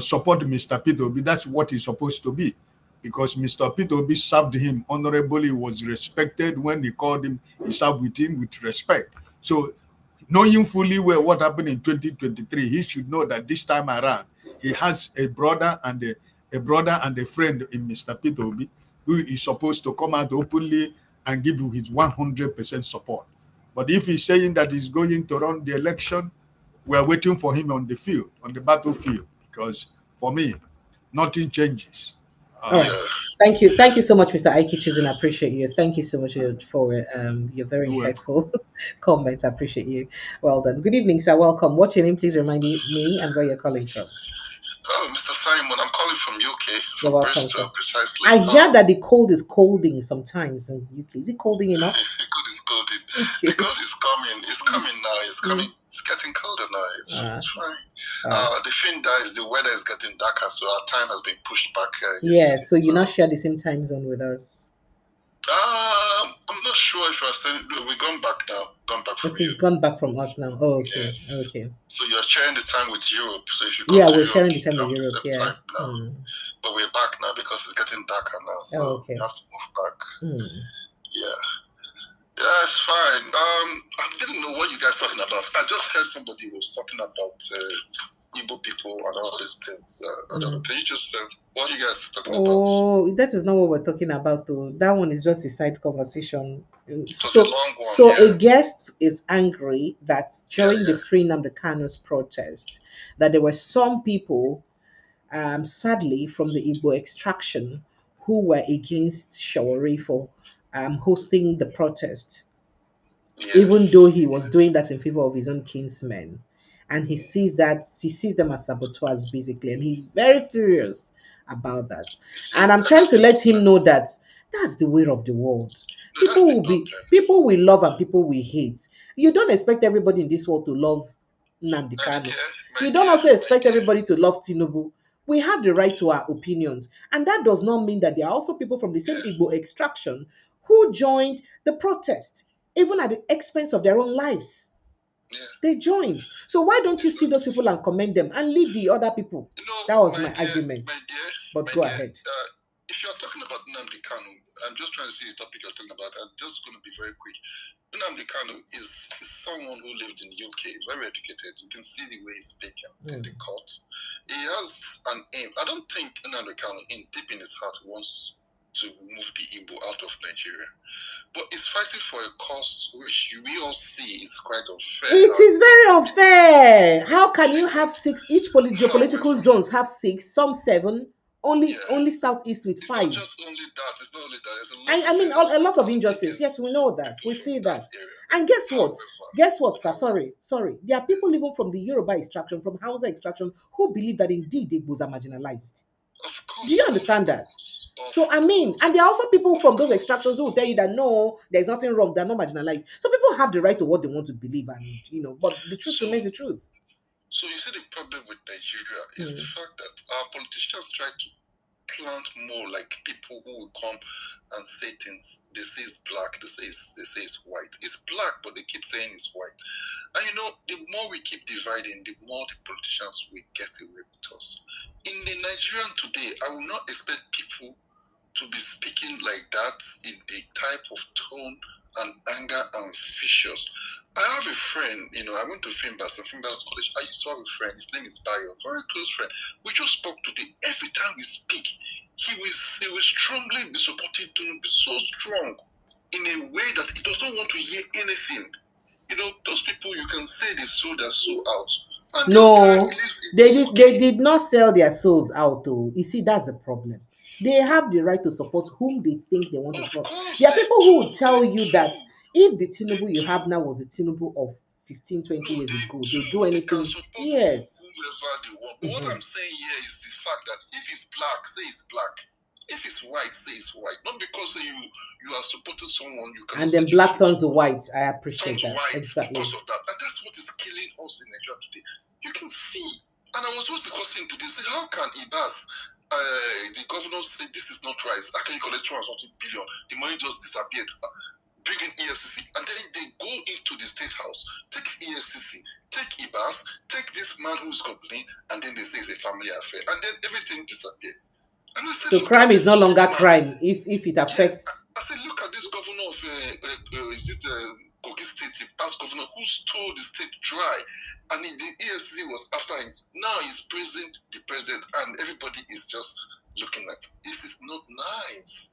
support Mr. Peter Obi. That's what he's supposed to be. Because Mr. Peter Obi served him honorably, was respected when he called him, he served with him with respect. So knowing fully well what happened in 2023, he should know that this time around he has a brother and a friend in Mr. Peter Obi, who is supposed to come out openly and give you his 100% support. But if he's saying that he's going to run the election, we're waiting for him on the field, on the battlefield, because for me, nothing changes. All right. Thank you so much, Mr. Aiki Choosing. I appreciate you. Thank you so much for your very insightful comments. I appreciate you. Well done. Good evening, sir. Welcome. What's your name? Please remind me and where you're calling from. Oh, Mr. Simon, I'm calling from UK, You're from welcome, Bristol, sir. precisely. I hear that the cold is colding sometimes in UK. Is it colding enough? The cold is colding. Okay. The cold is coming. It's coming now. It's coming. It's getting colder now. It's fine. The thing that is, the weather is getting darker, so our time has been pushed back. Yeah, so you not share the same time zone with us. I'm not sure if you're saying we've gone back now. Gone back from you. Gone back from us now. Oh, okay. Yes. Okay. So you're sharing the time with Europe. So if you we're Europe, sharing the time with Europe. Yeah. Time now. But we're back now because it's getting darker now. So okay. You have to move back. Yeah. Yeah, it's fine. I didn't know what you guys talking about. I just heard somebody was talking about Igbo people and all these things. I don't know. Can you just what you guys talking about? Oh, that is not what we're talking about, though. That one is just a side conversation. So a long one, a guest is angry that during the Free Nnamdi Kanu's protest, that there were some people, sadly, from the Igbo extraction who were against Shawari for hosting the protest, even though he was doing that in favor of his own kinsmen. And he sees them as saboteurs, basically, and he's very furious about that. And I'm trying to let him know that that's the way of the world. People will love and people will hate. You don't expect everybody in this world to love Nnamdi Kanu. You don't also expect everybody to love Tinubu. We have the right to our opinions. And that does not mean that there are also people from the same Igbo extraction who joined the protest, even at the expense of their own lives. Yeah. They joined. So why don't you see those people and commend them and leave the other people? That was my argument. But go ahead. If you're talking about Nnamdi Kanu, I'm just trying to see the topic you're talking about. I'm just going to be very quick. Nnamdi Kanu is someone who lived in the UK, very educated. You can see the way he's speaking in the court. He has an aim. I don't think Nnamdi Kanu, deep in his heart, wants to move the Igbo out of Nigeria. But he's fighting for a cause which we all see is quite unfair. It is very unfair. How can you have 6? Each geopolitical zones have 6, some 7. Only Southeast with 5. It's not just only that. It's not only that. I mean, a lot of injustice. Yes, we know that. We see that. And guess what? Guess what, sir? Sorry. There are people even from the Yoruba extraction, from Hausa extraction, who believe that indeed the Igbos are marginalized. Of course. Do you understand that? So, I mean, and there are also people from those extractions who will tell you that no, there's nothing wrong, they're not marginalized. So people have the right to what they want to believe, and but the truth remains the truth. So you see, the problem with Nigeria is the fact that our politicians try to plant more like people who will come and say things. They say it's black, they say it's white. It's black, but they keep saying it's white. And the more we keep dividing, the more the politicians will get away with us. In the Nigerian today, I will not expect people to be speaking like that in the type of tone and anger and vicious. I have a friend, I went to Fimbas College. I used to have a friend, his name is Bayo, very close friend. We just spoke today. Every time we speak, he will strongly be supportive to be so strong in a way that he does not want to hear anything. Those people, you can say they've sold their soul out. And no, they did not sell their souls out, though. You see, that's the problem. They have the right to support whom they think they want to support. There are people who will tell you that if the Tinubu you have now was the Tinubu of 15, 20 years ago, they'll do anything. Yes. Whoever they want. But what I'm saying here is the fact that if it's black, say it's black. If it's white, say it's white. Not because you are supporting someone you can. And then black turns to white. I appreciate that. White exactly. Because of that. And that's what is killing us in Nigeria today. You can see. And I was just discussing today, say, how can Ibas, the governor, say this is not right? How can you collect 240 billion? The money just disappeared. Bring in EFCC. And then they go into the state house, take EFCC, take Ibas, take this man who is complaining, and then they say it's a family affair. And then everything disappeared. So crime is no longer crime if it affects. I said, look at this governor of Kogi State, the past governor who stole the state dry, and the EFCC was after him. Now he's praising the president, and everybody is just looking at this. Is not nice.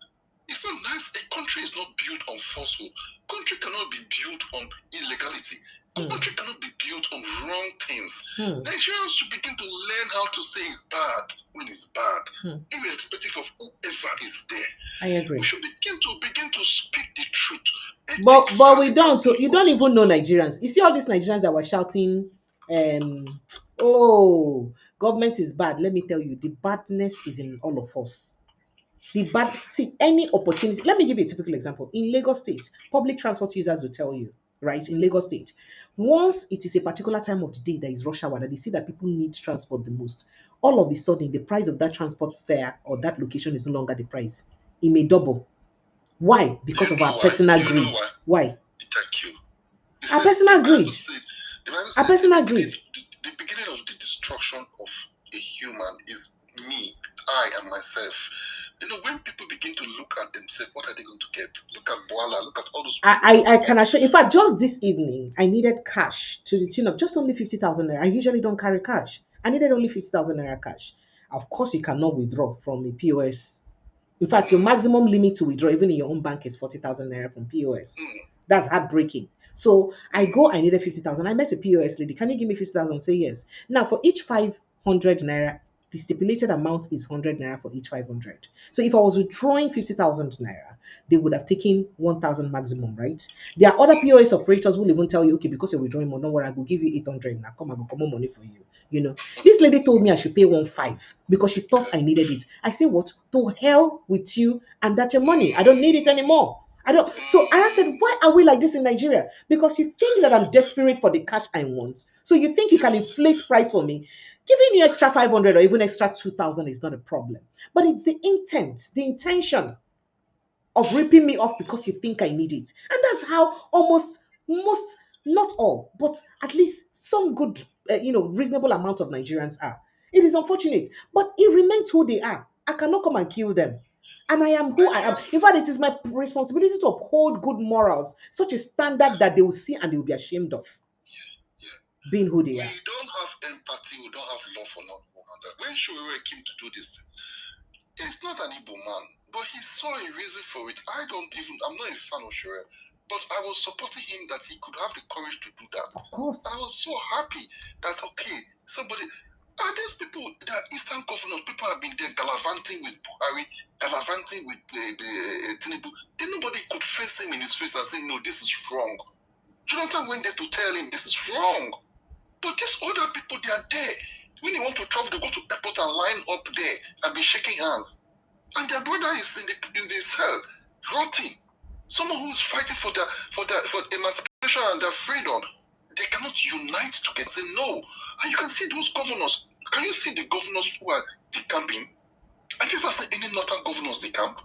It's not nice. A country is not built on falsehood. Country cannot be built on illegality. Country cannot be built on wrong things. Nigerians should begin to learn how to say it's bad when it's bad, irrespective of whoever is there. I agree. We should begin to speak the truth. But we don't. So you don't even know Nigerians. You see all these Nigerians that were shouting, "Oh, government is bad." Let me tell you, the badness is in all of us. See, any opportunity. Let me give you a typical example. In Lagos State, public transport users will tell you, right? In Lagos State, once it is a particular time of the day that is rush hour, that they see that people need transport the most, all of a sudden the price of that transport fare or that location is no longer the price. It may double. Why? Because of our personal greed. Why? Thank you. Our personal greed. Our personal greed. The beginning of the destruction of a human is me, I, and myself. When people begin to look at themselves, what are they going to get? Look at Boala, look at all those people. I can assure you, in fact, just this evening, I needed cash to the tune of just only 50,000 naira. I usually don't carry cash. I needed only 50,000 naira cash. Of course, you cannot withdraw from a POS. In fact, your maximum limit to withdraw, even in your own bank, is 40,000 naira from POS. That's heartbreaking. So I needed 50,000. I met a POS lady. Can you give me 50,000? Say yes. Now, for each 500 naira, the stipulated amount is 100 naira for each 500. So if I was withdrawing 50,000 naira, they would have taken 1,000 maximum, right? There are other POS operators who will even tell you, okay, because you're withdrawing more, don't worry, I will give you 800 now. I go come on money for you. This lady told me I should pay 1,500 because she thought I needed it. I say, what? To hell with you and that's your money. I don't need it anymore. I don't. So I said, why are we like this in Nigeria? Because you think that I'm desperate for the cash I want. So you think you can inflate price for me. Giving you extra 500 or even extra 2,000 is not a problem. But it's the intent, the intention of ripping me off because you think I need it. And that's how almost most, not all, but at least some good, reasonable amount of Nigerians are. It is unfortunate, but it remains who they are. I cannot come and kill them. And I am who I am. In fact, it is my responsibility to uphold good morals, such a standard that they will see and they will be ashamed of being who they are. We don't have empathy, we don't have love for one another. When Showewe came to do this, it's not an Igbo man, but he saw a reason for it. I'm not a fan of Showewe, but I was supporting him that he could have the courage to do that. Of course. And I was so happy that, okay, somebody, are these people, they are Eastern governors, people have been there gallivanting with Buhari, gallivanting with Tinubu. Then nobody could face him in his face and say, no, this is wrong. Jonathan went there to tell him, this is wrong. But these other people, they are there. When they want to travel, they go to airport and line up there and be shaking hands. And their brother is in the cell, rotting. Someone who is fighting for emancipation and their freedom. They cannot unite together and say no. And you can see those governors. Can you see the governors who are decamping? Have you ever seen any northern governors decamp?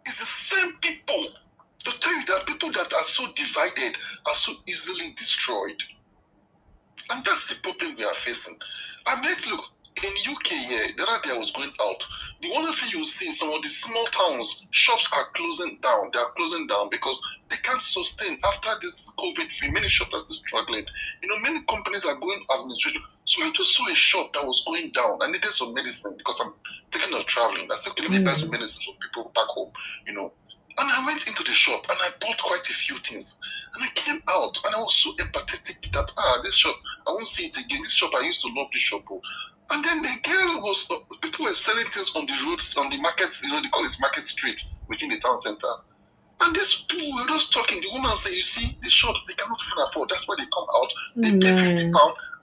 It's the same people. To tell you that people that are so divided are so easily destroyed. And that's the problem we are facing. I mean, look, in UK here, the other day I was going out. The one thing you will see, some of the small towns, shops are closing down. They are closing down because they can't sustain after this COVID. Many shops are still struggling. Many companies are going administrative. So I just saw a shop that was going down. I needed some medicine because I'm thinking of traveling. I said, okay, let me buy some medicine for people back home, And I went into the shop and I bought quite a few things. And I came out and I was so empathetic that, this shop, I won't see it again. This shop, I used to love this shop. And then the girl people were selling things on the roads, on the markets, they call it Market Street within the town center. And these people were just talking. The woman said, you see, the shop, they cannot even afford. That's why they come out. They pay £50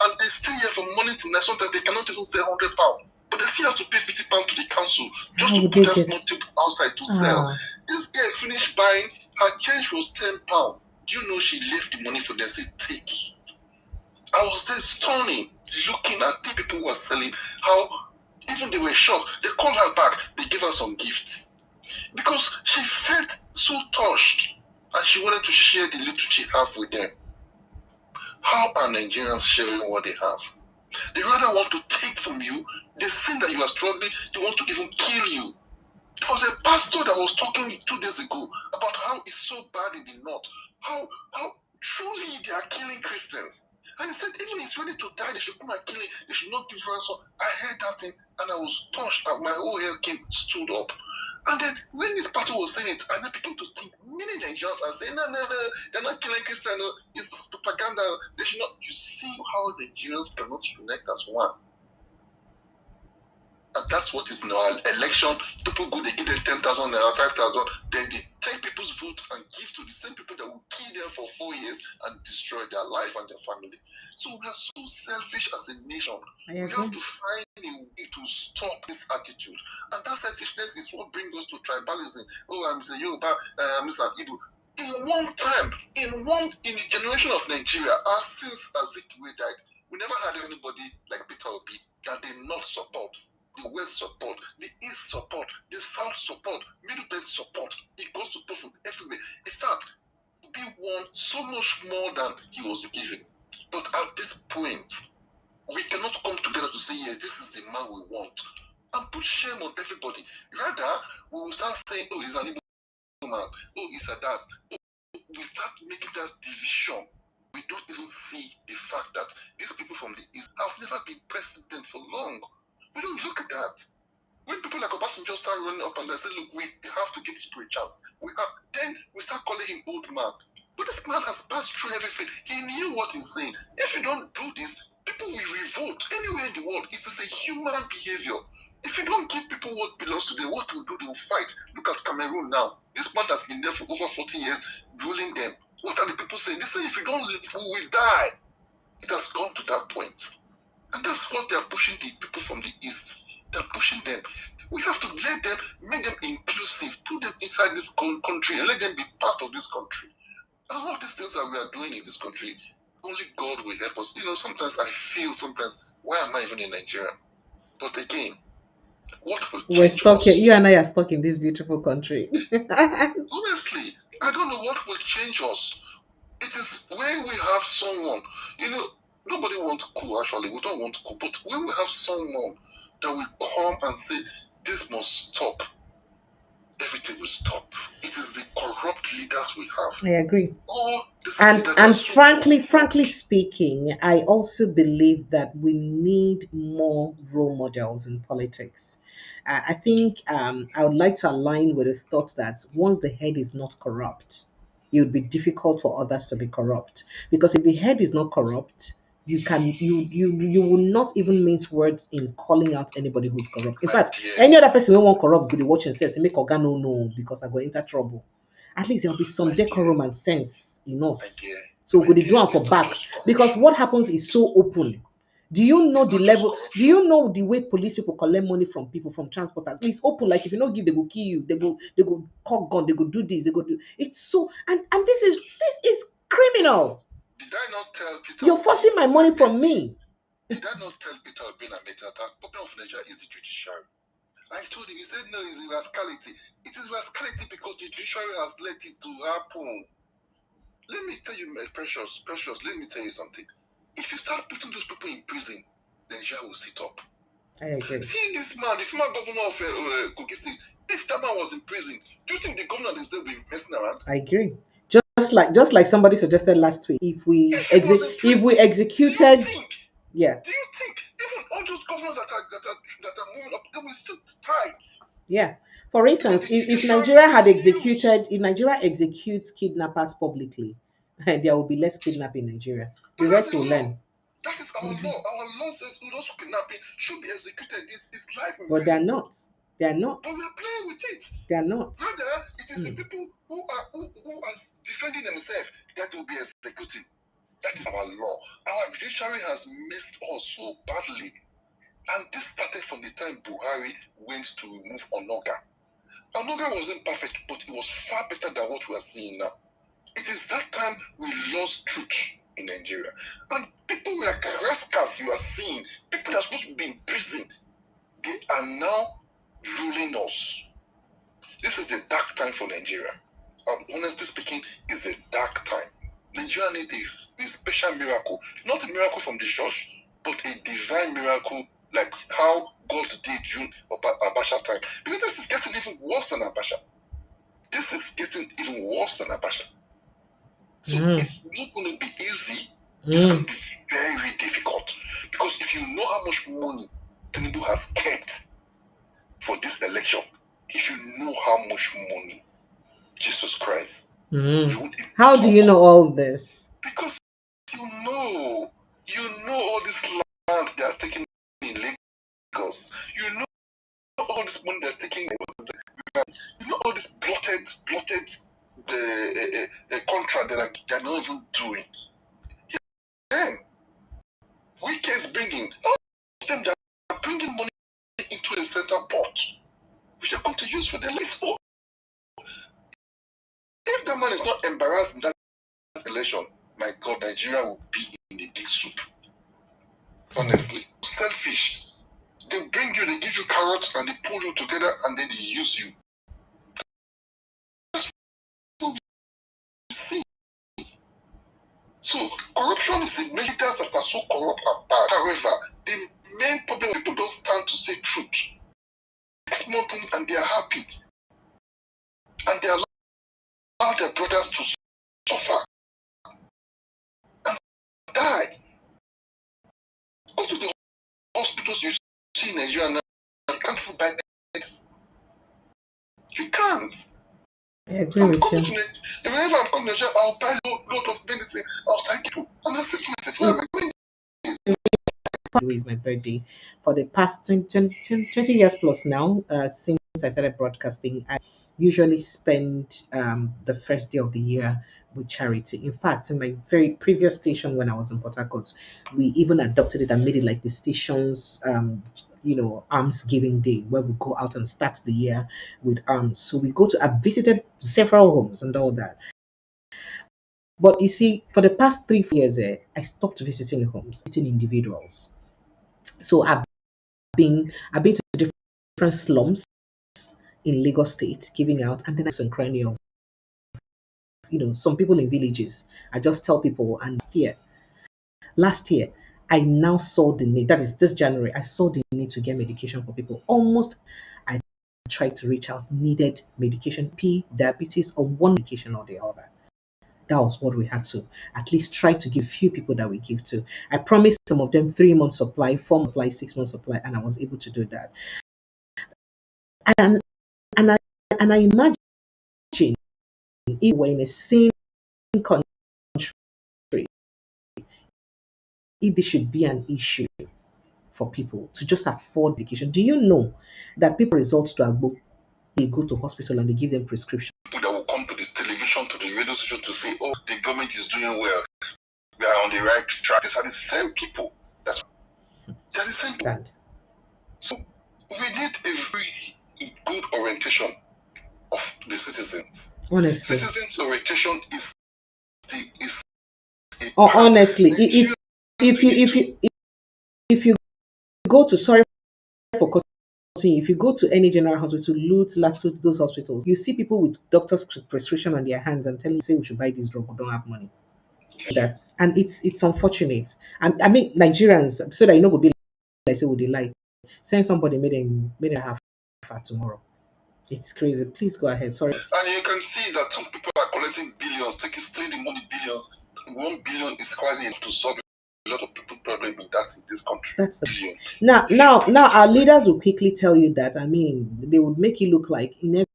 and they stay here from morning to night. Sometimes they cannot even sell £100. But they still have to pay £50 to the council just to put that small tube outside to sell. This girl finished buying, her change was £10. Do you know she left the money for them? Say, take. I was there stunning, looking at the people who were selling, how even they were shocked. They called her back, they gave her some gifts. Because she felt so touched and she wanted to share the little she have with them. How are Nigerians sharing what they have? They rather want to take from you. They see that you are struggling, they want to even kill you. There was a pastor that was talking 2 days ago about how it's so bad in the north, how truly they are killing Christians. And he said, even he's ready to die, they should come and kill him, they should not give ransom. I heard that thing and I was touched, and my whole hair stood up. And then when this pastor was saying it, and I began to think, many Nigerians are saying, no, they're not killing Christians, it's propaganda, they should not. You see how Nigerians cannot unite as one. And that's what is in our election. People go, they give them 10,000 naira, 5,000, then they take people's vote and give to the same people that will kill them for 4 years and destroy their life and their family. So we are so selfish as a nation. We have to find a way to stop this attitude. And that selfishness is what brings us to tribalism. Oh, I'm saying Yoruba, I'm Igbo. In one time, in the generation of Nigeria, since Azikiwe died, we never had anybody like Peter Obi that did not support. The West support, the East support, the South support, Middle Belt support. It goes to people from everywhere. In fact, Obi won so much more than he was given. But at this point, we cannot come together to say, yes, this is the man we want, and put shame on everybody. Rather, we will start saying, oh, he's an Igbo man, oh, he's a that. Oh, we start making that division. We don't even see the fact that these people from the East have never been president for long. We don't look at that. When people like Obasanjo start running up and they say, look, we have to give this a chance. Then we start calling him old man. But this man has passed through everything. He knew what he's saying. If you don't do this, people will revolt anywhere in the world. It's just a human behavior. If you don't give people what belongs to them, what will do? They will fight. Look at Cameroon now. This man has been there for over 40 years, ruling them. What are the people saying? They say, if you don't live, we will die. It has gone to that point. And that's what they are pushing the people from the East. They're pushing them. We have to let them, make them inclusive, put them inside this country and let them be part of this country. And all these things that we are doing in this country, only God will help us. Sometimes I feel why am I even in Nigeria? But again, what will We're change stuck us? here. You and I are stuck in this beautiful country. Honestly, I don't know what will change us. It is when we have someone, nobody wants coup actually. We don't want coup, but when we have someone that will come and say, this must stop, everything will stop. It is the corrupt leaders we have. I agree. Oh, And frankly speaking, I also believe that we need more role models in politics. I think I would like to align with the thought that once the head is not corrupt, it would be difficult for others to be corrupt. Because if the head is not corrupt, you will not even mince words in calling out anybody who's corrupt. In fact, any other person who won't corrupt could be watching says, make Oga no, because I go into trouble. At least there'll be some decorum and sense in us. So could do it for back? Because what happens is so open. Do you know the level? Do you know the way police people collect money from people, from transporters? It's open. Like if you don't give, they go kill you. They go cock gun. They go do this. They go do. It's so and this is criminal. Did I not tell Peter? You're forcing my money from me. Did I not tell Peter Obi and Amidst that the problem of Nigeria is the judiciary? I told him, he said, no, it's rascality. It is rascality because the judiciary has let it to happen. Let me tell you, my precious, let me tell you something. If you start putting those people in prison, Nigeria will sit up. I agree. See this man, the former governor of Kogi State, if that man was in prison, do you think the governor is still be messing around? I agree. Just like somebody suggested last week, if we executed, yeah. Do you think even all those governors that are moving up, they will sit tight? Yeah. For instance, if Nigeria had executed, if Nigeria executes kidnappers publicly, there will be less kidnapping in Nigeria. The rest will learn. That is our law. Our law says those kidnapping should be executed. This is life in But they're not. They're not. But we are playing with it. They're not. Rather, it is the people who are defending themselves that will be executing. That is our law. Our judiciary has messed us so badly. And this started from the time Buhari went to remove Onoga. Onoga wasn't perfect, but it was far better than what we are seeing now. It is that time we lost truth in Nigeria. And people like rascals you are seeing, people that are supposed to be in prison, they are now ruling us. This is the dark time for Nigeria. Honestly speaking, it's a dark time. Nigeria needs a special miracle. Not a miracle from the church, but a divine miracle like how God did June or Abacha time. Because this is getting even worse than Abacha. This is getting even worse than Abacha. So it's not going to be easy. It's going to be very difficult. Because if you know how much money Tinubu has kept for this election, if you know how much money, Jesus Christ. How do you know all this? Because you know all this land they are taking in Lagos. You know all this money they're taking. You know all this plotted contract that they're not even doing. Then Wike is bringing all of them that are bringing money into a center pot, which they're going to use for the list. Oh, if the man is not embarrassed in that election, my God, Nigeria will be in a big soup. Honestly, selfish. They bring you, they give you carrots, and they pull you together, and then they use you. That's what we see. So corruption is the leaders that are so corrupt and bad. However, the main problem people don't stand to say truth. Next month and they are happy, and they allow their brothers to suffer and die. Go to the hospitals you see in Nigeria now, you can't even buy medicine. You can't. I agree with you. Whenever I'm coming to Nigeria, I'll buy a lot of medicine outside people. And I say to myself, where am I going? Is my birthday. For the past 20 years plus now, since I started broadcasting, I usually spend the first day of the year with charity. In fact, in my very previous station when I was in Port Harcourt, we even adopted it and made it like the station's arms giving day, where we go out and start the year with arms. So I've visited several homes and all that. But you see, for the past 3 4 years, I stopped visiting homes, visiting individuals. So I've been to different slums in Lagos State, giving out, and then I some crying of some people in villages. I just tell people, and last year, I now saw the need. That is this January, I saw the need to get medication for people. Almost, I tried to reach out, needed medication, diabetes, or one medication or the other. That was what we had to at least try to give few people that we give to. I promised some of them 3 months supply, 4 months supply, 6 months supply, and I was able to do that. And and I and I imagine if we're in a sane country, if this should be an issue for people to just afford medication. Do you know that people resort to Agbo, they go to hospital and they give them prescription? People that will come to this television, to the radio station to say, oh, the government is doing well. We are on the right track. These are the same people. They are the same people. Sad. So we need a very good orientation of the citizens. Honestly. Citizens orientation is honestly, if you go to if you go to any general hospital, Lasut, those hospitals, you see people with doctor's prescription on their hands and telling you, say we should buy this drug, we don't have money. And it's unfortunate. I mean, Nigerians, so that you know, go be like say, would they lie? Send somebody made a half fat tomorrow. It's crazy. Please go ahead. Sorry. And you can see that some people are collecting billions, stealing the money billions. 1 billion is quite enough to solve a lot of people problem in this country. That's now our leaders will quickly tell you that. I mean, they would make it look like in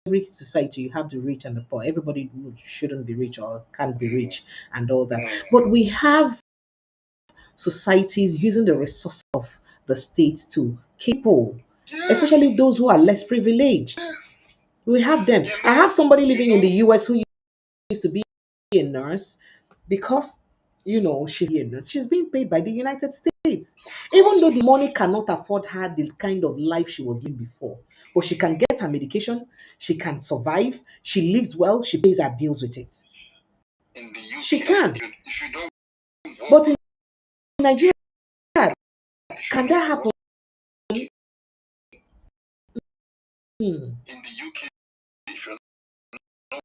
every society you have the rich and the poor. Everybody shouldn't be rich or can't be rich and all that. But we have societies using the resources of the state to people, especially those who are less privileged. We have them. I have somebody living in the US who used to be a nurse because she's a nurse. She's being paid by the United States, even though the money cannot afford her the kind of life she was living before. But she can get her medication, she can survive, she lives well, she pays her bills with it. In the UK, she can. If you don't work, but in Nigeria, can that happen? In the UK, if you're not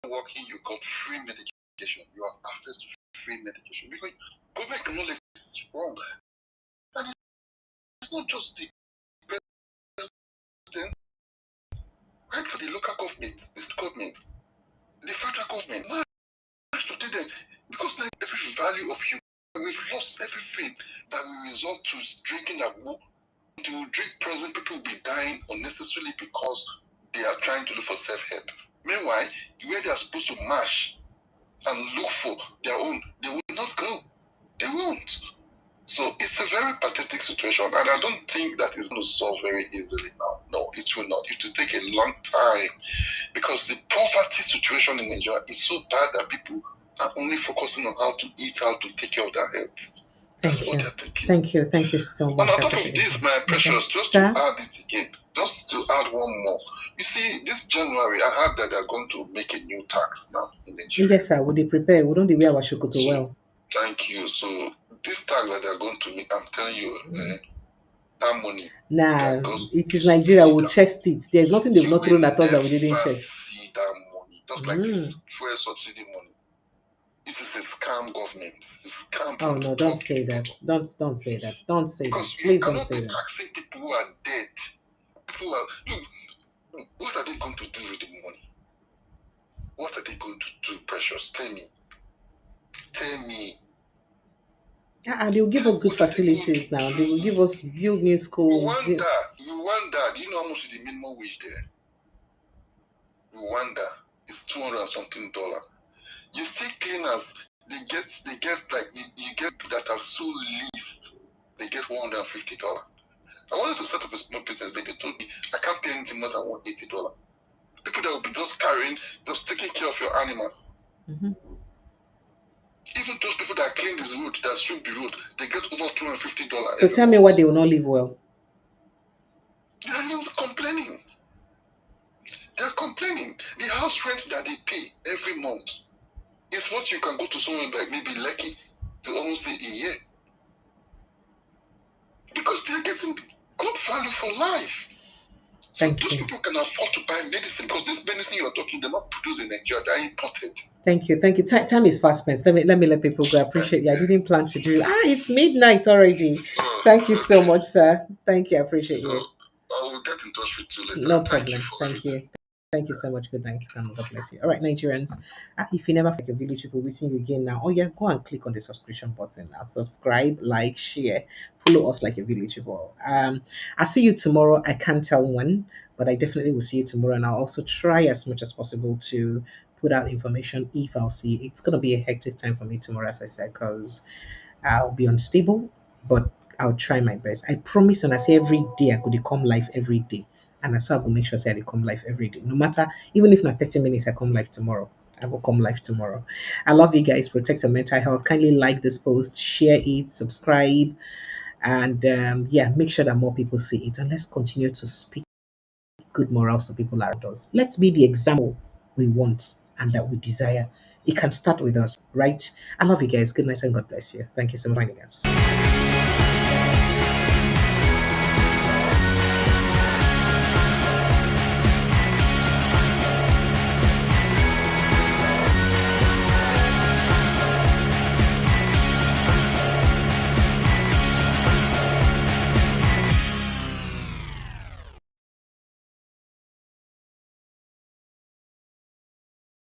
working, you got free medication. You have access to free medication because government knowledge is wrong. And it's not just the president, right? For the local government, the state government, the federal government, now to take them because now every value of human, we've lost everything that we resort to drinking Agbo. To drink present, people will be dying unnecessarily because they are trying to look for self-help. Meanwhile, where they are supposed to march and look for their own, they will not go. They won't. So it's a very pathetic situation, and I don't think that is going to solve very easily now. No, it will not. It will take a long time because the poverty situation in Nigeria is so bad that people are only focusing on how to eat, how to take care of their health. Thank you so much. And on top of this, my precious, just to add it again, just to add one more. You see, this January, I heard that they're going to make a new tax now in Nigeria. Yes, sir. Would they prepare? We don't wear our shokoto well. Thank you. So this tax that they're going to make, I'm telling you, that money. Nah, it is Nigeria. We'll chest it. There's nothing they've not thrown at us that we didn't chest. See that money, just like this fuel subsidy money. This is a scam government. It's scam. Oh no! Don't say that. Don't say that. Don't say because that. Please don't say that. Taxing people who are dead. People are look. What are they going to do with the money? What are they going to do, precious? Tell me. Tell me. They will give us good facilities now. They will give us build new schools. Rwanda. Do you know how much is the minimum wage there? Rwanda is $200-something. You see cleaners, they get like you get people that are so least, they get $150. I wanted to set up a small business. They told me I can't pay anything more than $180. People that will be just carrying, just taking care of your animals. Mm-hmm. Even those people that clean this road, that sweep the road, they get over $250. So tell me why they will not live well. They are not complaining. They are complaining. The house rent that they pay every month is what you can go to someone like maybe Lekki to almost say a year. Because they are getting good value for life. So those people can afford to buy medicine because this medicine you are talking, they're not produced in Nigeria, they're imported. Thank you. Time is fast spent. Let me let people go. I appreciate you. I didn't plan to do. It's midnight already. Thank you so much, sir. Thank you. I appreciate you. I will get in touch with you later. No problem. Thank you. Thank you so much. Good night. God bless you. All right, Nigerians. If you never like a village people, we'll see you again now. Oh yeah, go and click on the subscription button now. Subscribe, like, share, follow us like a village people. I'll see you tomorrow. I can't tell when, but I definitely will see you tomorrow, and I'll also try as much as possible to put out information if I'll see. It's gonna be a hectic time for me tomorrow, as I said, because I'll be unstable, but I'll try my best. I promise, and I say every day I could come live every day. And I so I will make sure say I come live every day. No matter, even if not 30 minutes, I come live tomorrow. I will come live tomorrow. I love you guys. Protect your mental health. Kindly like this post, share it, subscribe, and make sure that more people see it. And let's continue to speak good morals to people around us. Let's be the example we want and that we desire. It can start with us, right? I love you guys. Good night and God bless you. Thank you so much for joining us.